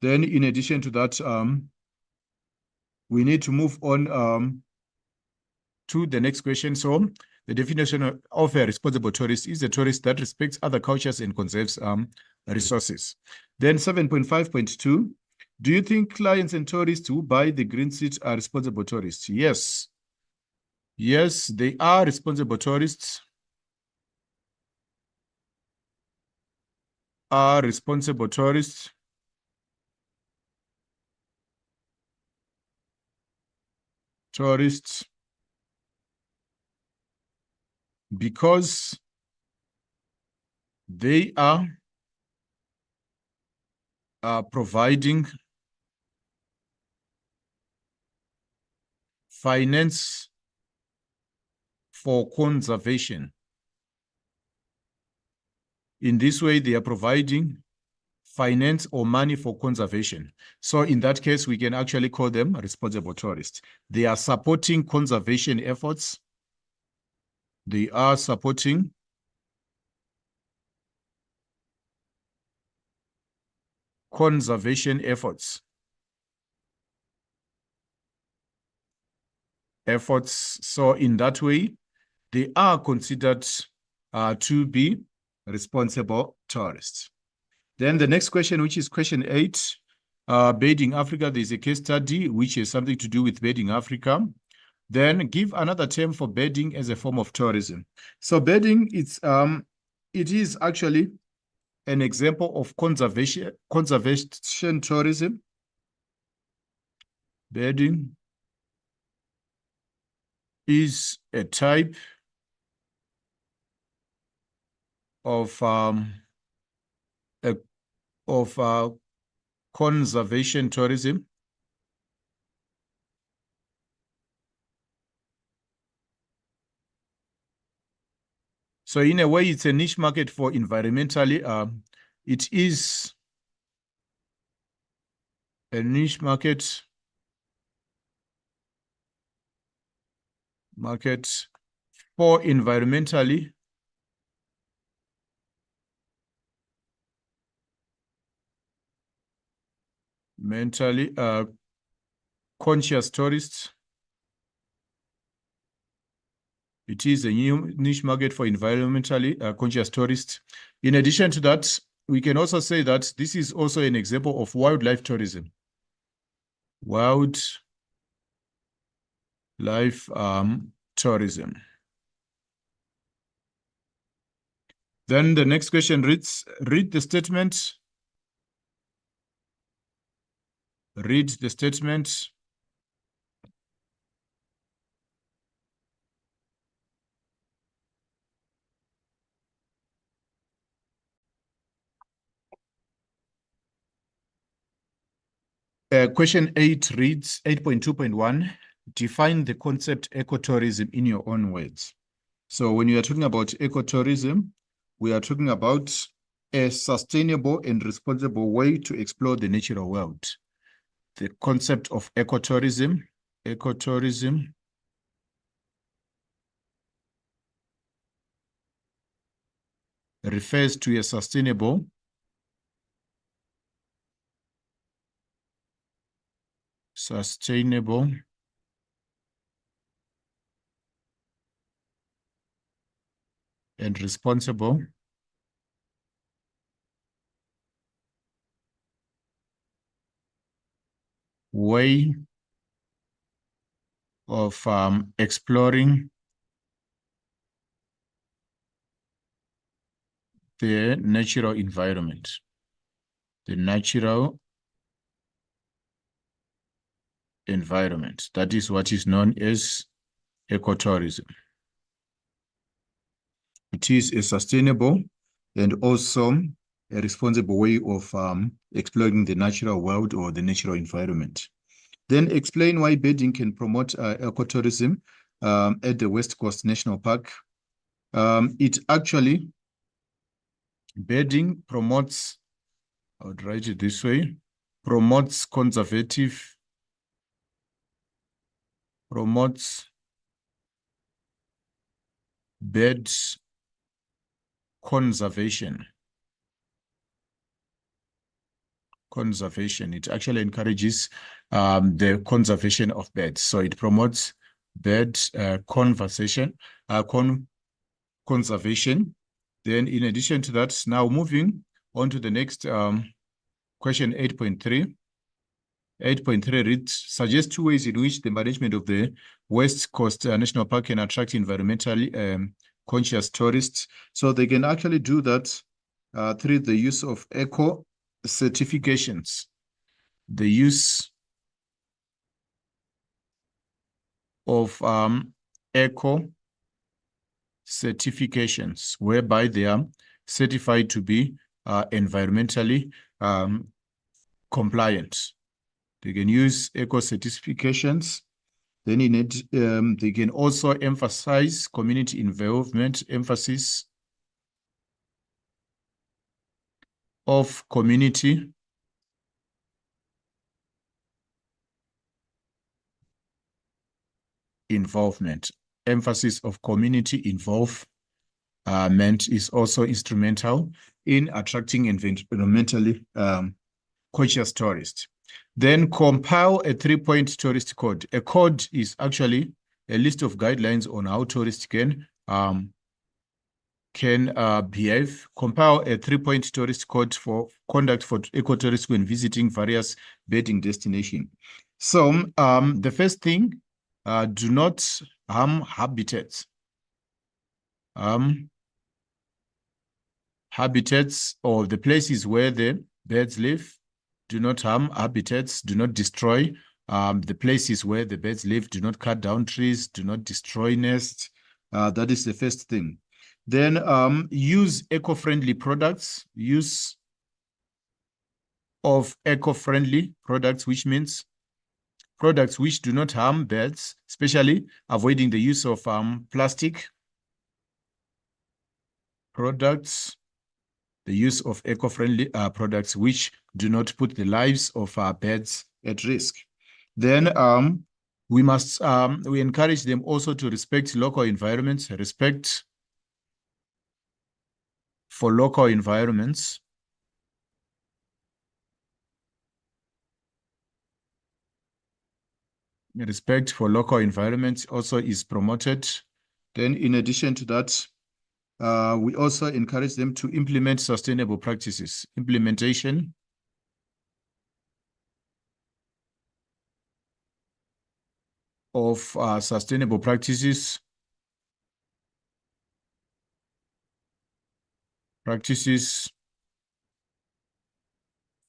Then in addition to that, we need to move on to the next question. So the definition of a responsible tourist is a tourist that respects other cultures and conserves resources. Then 7.5.2, do you think clients and tourists who buy the green seat are responsible tourists? Yes. Yes, they are responsible tourists. Are responsible tourists. Because they are providing finance for conservation. In this way, they are providing finance or money for conservation. So in that case, we can actually call them responsible tourists. They are supporting conservation efforts. They are supporting conservation efforts. So in that way, they are considered to be responsible tourists. Then the next question, which is question 8, Birding Africa, there's a case study which has something to do with Birding Africa. Then give another term for birding as a form of tourism. So birding, it is actually an example of conservation tourism. Birding is a type of of conservation tourism. So in a way, it's a niche market for environmentally. It is a niche market for environmentally conscious tourists. It is a new niche market for environmentally conscious tourists. In addition to that, we can also say that this is also an example of wildlife tourism. Wildlife tourism. Then the next question reads, read the statement. Read the statement. Question 8 reads 8.2.1. Define the concept ecotourism in your own words. So when you are talking about ecotourism, we are talking about a sustainable and responsible way to explore the natural world. The concept of ecotourism refers to a sustainable and responsible way of exploring the natural environment. The natural environment. That is what is known as ecotourism. It is a sustainable and also a responsible way of exploring the natural world or the natural environment. Then explain why birding can promote ecotourism at the West Coast National Park. It actually, birding promotes, I would write it this way, promotes bird conservation. It actually encourages the conservation of birds. So it promotes bird conservation. Then in addition to that, now moving on to the next question 8.3. 8.3 reads, suggest 2 ways in which the management of the West Coast National Park can attract environmentally conscious tourists. So they can actually do that through the use of eco certifications. The use of eco certifications, whereby they are certified to be environmentally compliant. They can use eco certifications. Then in it, they can also emphasize community involvement, emphasis of community involvement. Emphasis of community involvement is also instrumental in attracting environmentally conscious tourists. Then compile a 3-point tourist code. A code is actually a list of guidelines on how tourists can behave. Compile a 3-point tourist code for conduct for ecotourists when visiting various birding destinations. So the first thing, do not harm habitats. Habitats or the places where the birds live. Do not harm habitats. Do not destroy the places where the birds live. Do not cut down trees. Do not destroy nests. That is the first thing. Then use eco-friendly products. Use of eco-friendly products, which means products which do not harm birds, especially avoiding the use of plastic products, the use of eco-friendly products which do not put the lives of our birds at risk. Then we encourage them also to respect local environments, respect for local environments. Respect for local environments also is promoted. Then in addition to that, we also encourage them to implement sustainable practices. Implementation of sustainable practices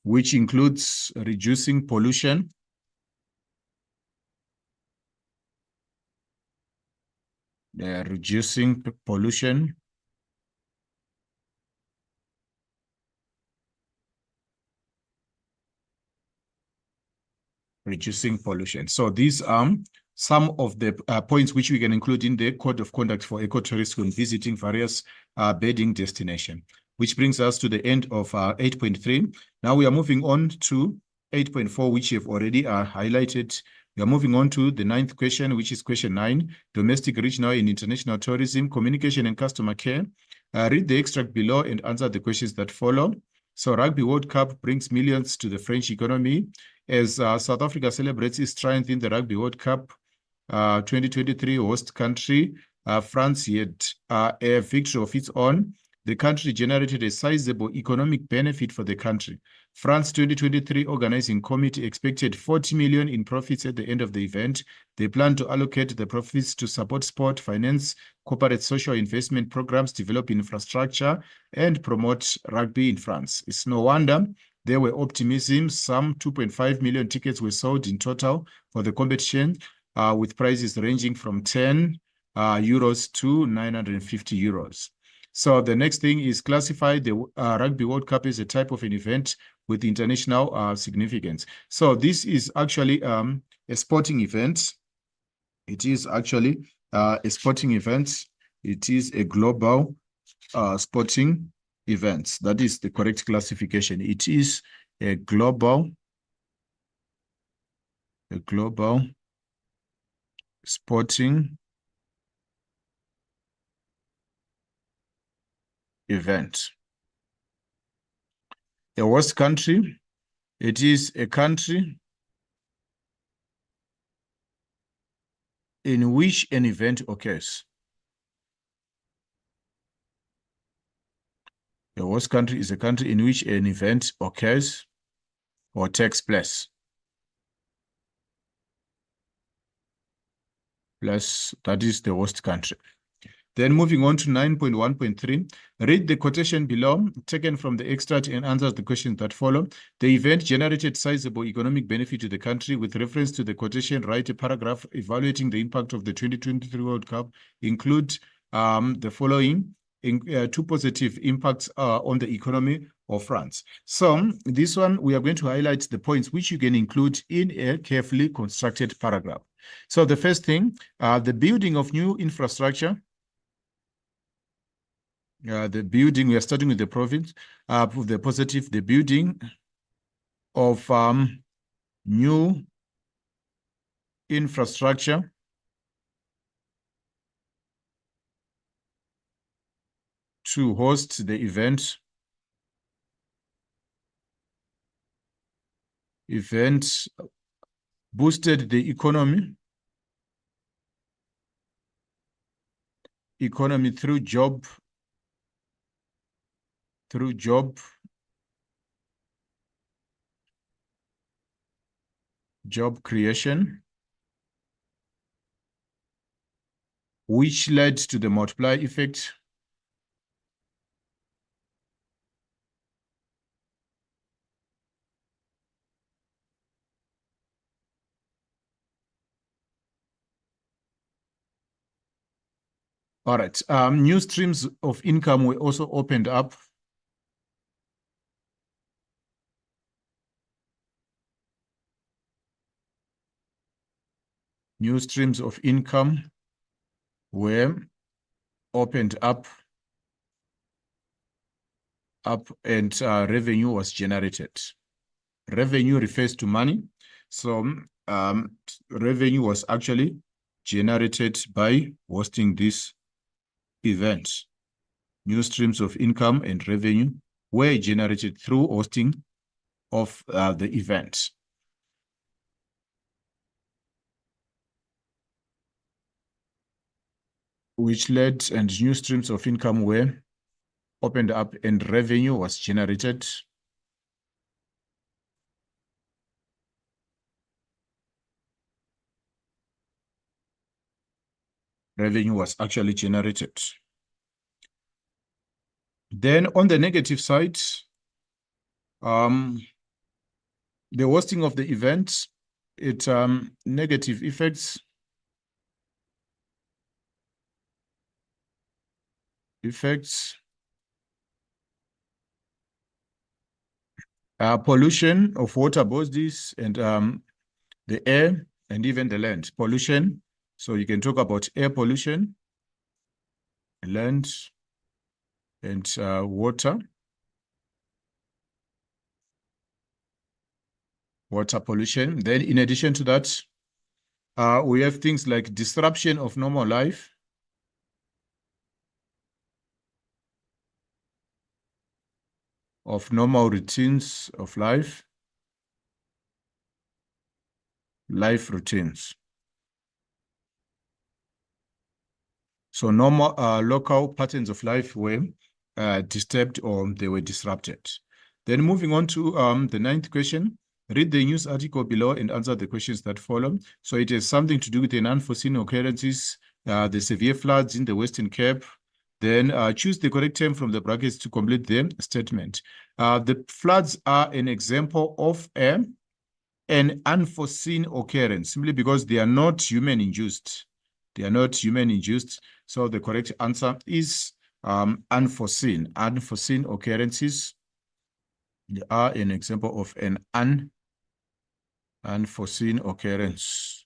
which includes reducing pollution, reducing pollution, reducing pollution. So these are some of the points which we can include in the code of conduct for ecotourists when visiting various birding destinations, which brings us to the end of 8.3. Now we are moving on to 8.4, which you've already highlighted. We are moving on to the 9th question, which is question 9, domestic, regional, and international tourism, communication and customer care. Read the extract below and answer the questions that follow. So Rugby World Cup brings millions to the French economy. As South Africa celebrates its triumph in the Rugby World Cup 2023 host country, France had a victory of its own. The country generated a sizable economic benefit for the country. France 2023 organizing committee expected 40 million in profits at the end of the event. They plan to allocate the profits to support sport, finance, corporate social investment programs, develop infrastructure, and promote rugby in France. It's no wonder there were optimism. Some 2.5 million tickets were sold in total for the competition, with prices ranging from 10 euros to 950 euros. So the next thing is classify the Rugby World Cup as a type of an event with international significance. So this is actually a sporting event. It is actually a sporting event. It is a global sporting event. That is the correct classification. It is a global sporting event. A host country. It is a country in which an event occurs. A host country is a country in which an event occurs or takes place. Plus, that is the host country. Then moving on to 9.1.3, read the quotation below, taken from the extract and answer the questions that follow. The event generated sizable economic benefit to the country. With reference to the quotation, write a paragraph evaluating the impact of the 2023 World Cup. Include the following, two positive impacts on the economy of France. So this one, we are going to highlight the points which you can include in a carefully constructed paragraph. So the first thing, the building of new infrastructure. The building, we are starting with the province, the positive, the building of new infrastructure to host the event. Event boosted the economy through job creation, which led to the multiplier effect. All right. New streams of income were also opened up. New streams of income were opened up and revenue was generated. Revenue refers to money. So revenue was actually generated by hosting this event. New streams of income and revenue were generated through hosting of the event. Which led and new streams of income were opened up and revenue was generated. Revenue was actually generated. Then on the negative side, the hosting of the event, it negative effects. Pollution of water bodies and the air and even the land. Pollution, so you can talk about air pollution, land, and water pollution. Then in addition to that, we have things like disruption of normal life, of normal routines of life routines. So normal local patterns of life were disturbed or they were disrupted. Then moving on to the 9th question, read the news article below and answer the questions that follow. So it has something to do with the unforeseen occurrences, the severe floods in the Western Cape. Then choose the correct term from the brackets to complete the statement. The floods are an example of an unforeseen occurrence, simply because they are not human-induced. They are not human-induced. So the correct answer is unforeseen. Unforeseen occurrences, they are an example of an unforeseen occurrence.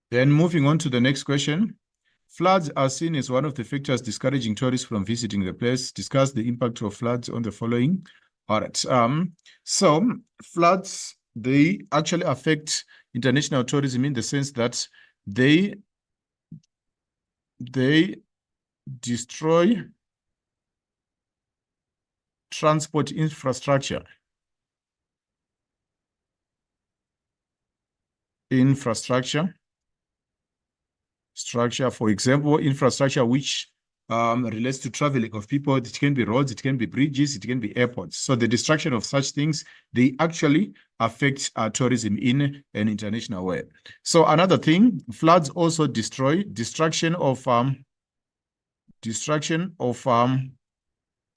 Then moving on to the next question. Floods are seen as one of the factors discouraging tourists from visiting the place. Discuss the impact of floods on the following. All right. So floods, they actually affect international tourism in the sense that they destroy transport infrastructure. For example, infrastructure which relates to traveling of people. It can be roads, it can be bridges, it can be airports. So the destruction of such things, they actually affect tourism in an international way. So another thing, floods also destroy destruction of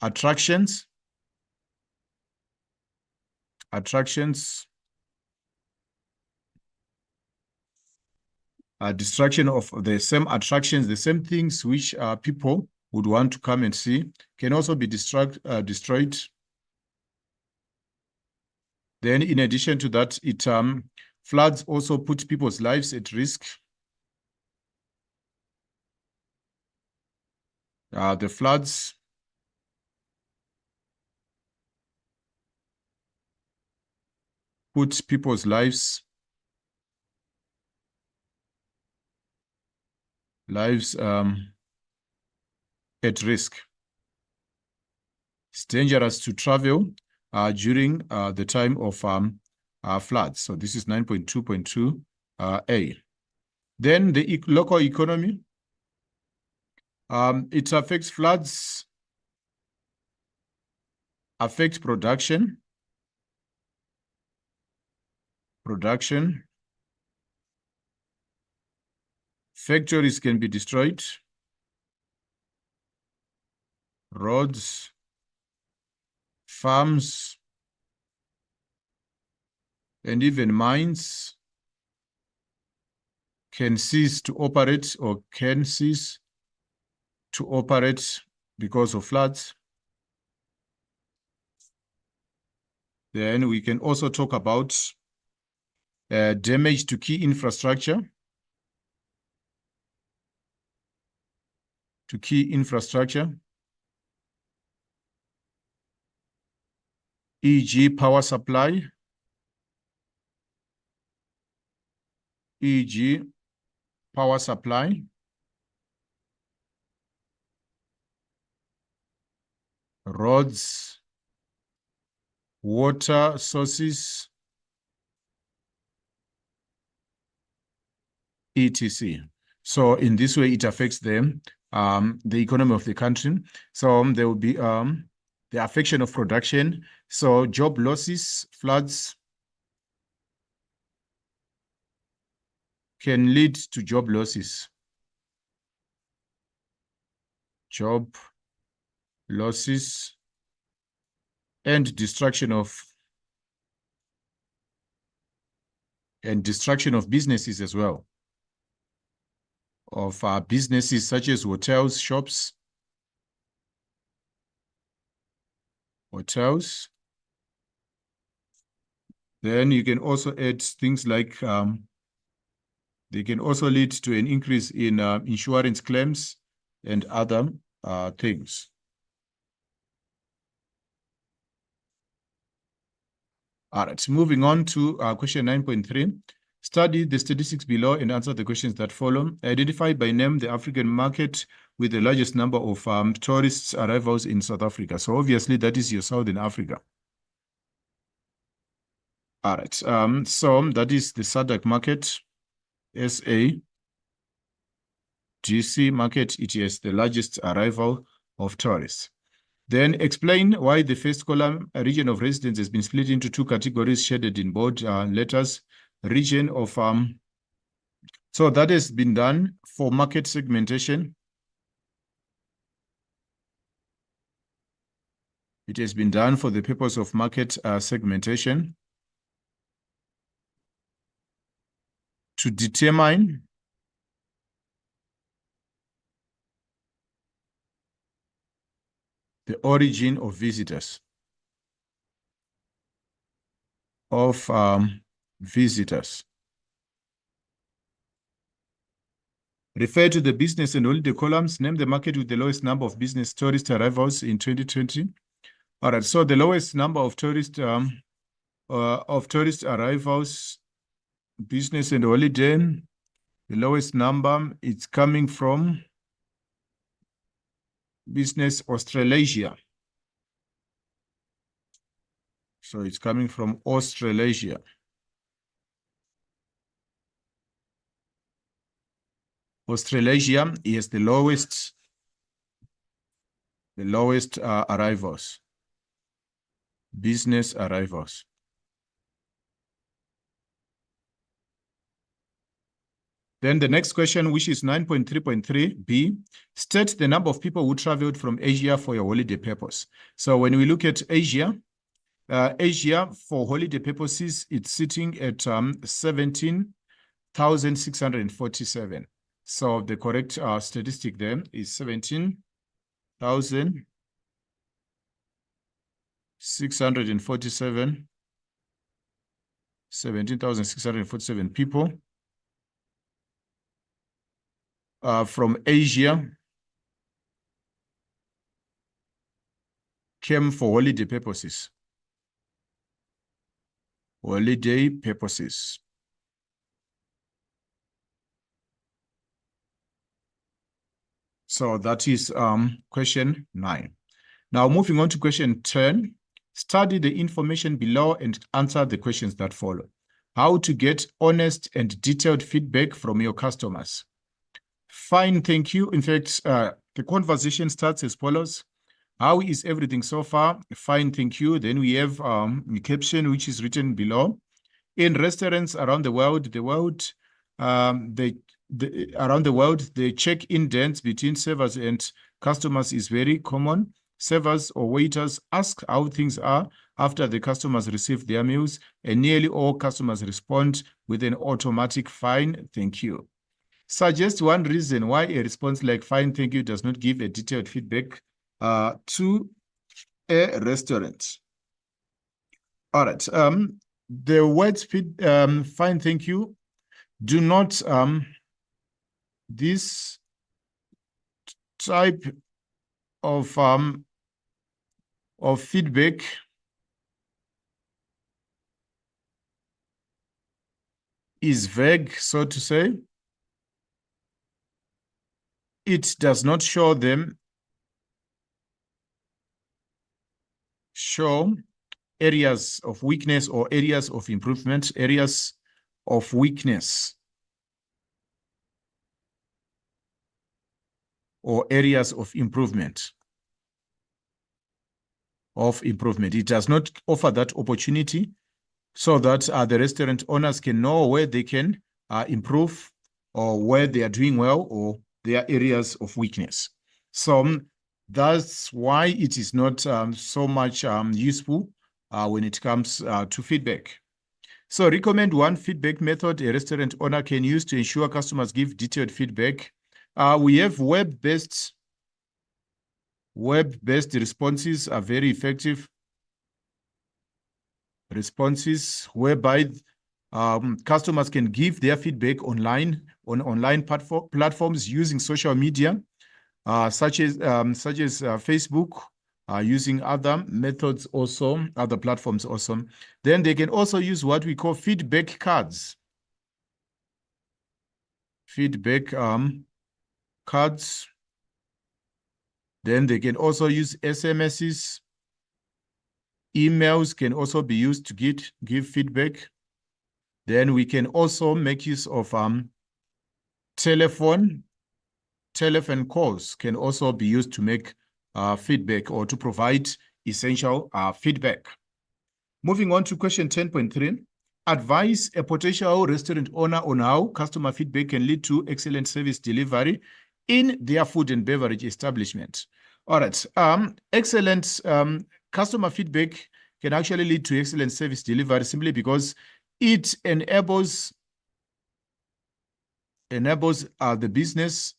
attractions. Destruction of the same attractions, the same things which people would want to come and see, can also be destroyed. Then in addition to that, it floods also put people's lives at risk. The floods put people's lives at risk. It's dangerous to travel during the time of floods. So this is 9.2.2 A. Then the local economy. It affects floods, affect production. Factories can be destroyed. Roads, farms, and even mines can cease to operate or can cease to operate because of floods. Then we can also talk about damage to key infrastructure. E.g. power supply, roads, water sources, etc. So in this way, it affects them, the economy of the country. So there will be the affection of production. So job losses, floods can lead to job losses. Job losses and destruction of businesses as well. Of businesses such as hotels, shops, Then you can also add things like they can also lead to an increase in insurance claims and other things. All right, moving on to question 9.3. Study the statistics below and answer the questions that follow. Identify by name the African market with the largest number of tourist arrivals in South Africa. So obviously that is your Southern Africa. All right, so that is the SADC market, SA. GC market, it is the largest arrival of tourists. Then explain why the first column, a region of residence, has been split into two categories shaded in bold letters. Region of, so that has been done for market segmentation. It has been done for the purpose of market segmentation to determine the origin of visitors. Refer to the business and holiday columns. Name the market with the lowest number of business tourist arrivals in 2020. All right, so the lowest number of tourist arrivals, business and holiday, the lowest number, it's coming from business Australasia. So it's coming from Australasia. Australasia is the lowest arrivals, business arrivals. Then the next question, which is 9.3.3b, state the number of people who traveled from Asia for your holiday purpose. So when we look at Asia, Asia for holiday purposes, it's sitting at 17,647. So the correct statistic there is 17,647. 17,647 people from Asia came for holiday purposes. So that is question 9. Now moving on to question 10, study the information below and answer the questions that follow. How to get honest and detailed feedback from your customers. Fine, thank you. In fact, the conversation starts as follows. How is everything so far? Fine, thank you. Then we have a caption which is written below. In restaurants around the world, the check-in dance between servers and customers is very common. Servers or waiters ask how things are after the customers receive their meals, and nearly all customers respond with an automatic fine, thank you. Suggest one reason why a response like fine, thank you does not give a detailed feedback to a restaurant. All right. The words fine, thank you. Do not this type of feedback is vague, so to say. It does not show areas of weakness or areas of improvement, areas of weakness or areas of improvement. It does not offer that opportunity so that the restaurant owners can know where they can improve or where they are doing well or their areas of weakness. So that's why it is not so much useful when it comes to feedback. So recommend one feedback method a restaurant owner can use to ensure customers give detailed feedback. We have web-based responses are very effective responses whereby customers can give their feedback online on online platforms using social media, such as Facebook, using other methods also, other platforms also. Then they can also use what we call feedback cards. Feedback cards. Then they can also use SMSs. Emails can also be used to give feedback. Then we can also make use of telephone calls can also be used to make feedback or to provide essential feedback. Moving on to question 10.3, advise a potential restaurant owner on how customer feedback can lead to excellent service delivery in their food and beverage establishment. All right, excellent customer feedback can actually lead to excellent service delivery simply because it enables the business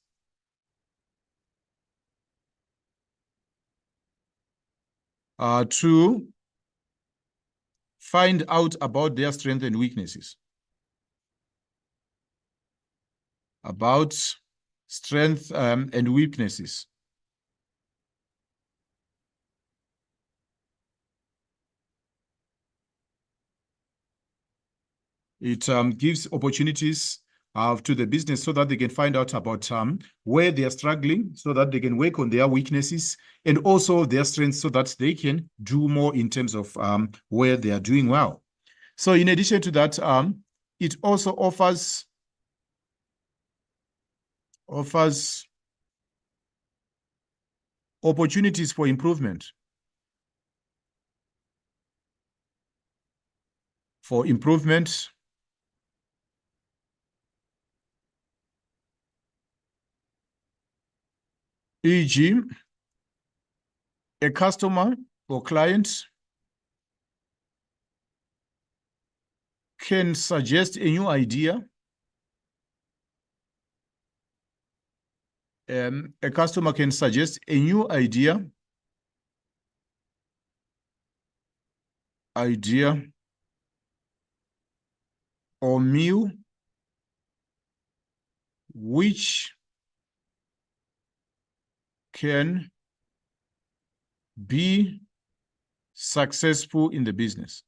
to find out about their strengths and weaknesses. About strengths and weaknesses. It gives opportunities to the business so that they can find out about where they are struggling, so that they can work on their weaknesses and also their strengths so that they can do more in terms of where they are doing well. So in addition to that, it also offers opportunities for improvement. E.g., a customer or client can suggest a new idea. A customer can suggest a new idea or meal which can be successful in the business.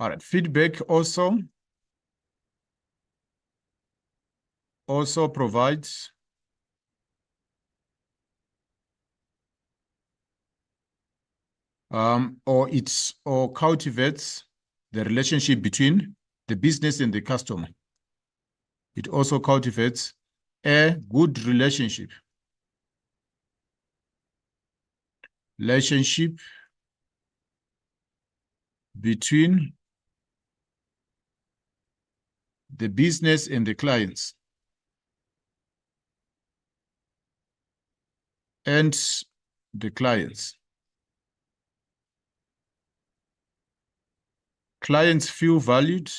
All right, feedback also provides or cultivates the relationship between the business and the customer. It also cultivates a good relationship between the business and the clients. and the clients. Clients feel valued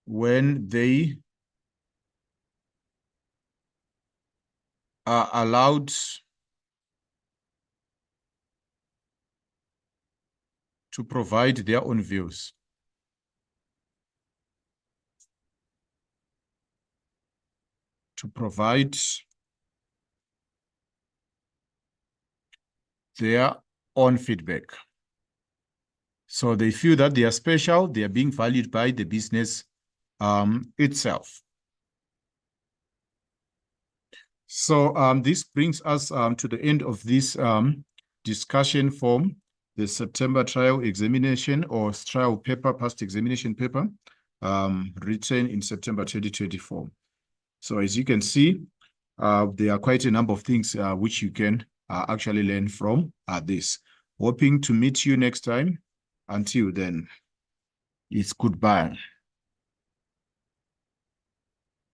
when they are allowed to provide their own views. To provide their own feedback. So they feel that they are special, they are being valued by the business itself. So this brings us to the end of this discussion form, the September trial examination or trial paper, past examination paper, written in September 2024. So as you can see, there are quite a number of things which you can actually learn from this. Hoping to meet you next time. Until then, it's goodbye.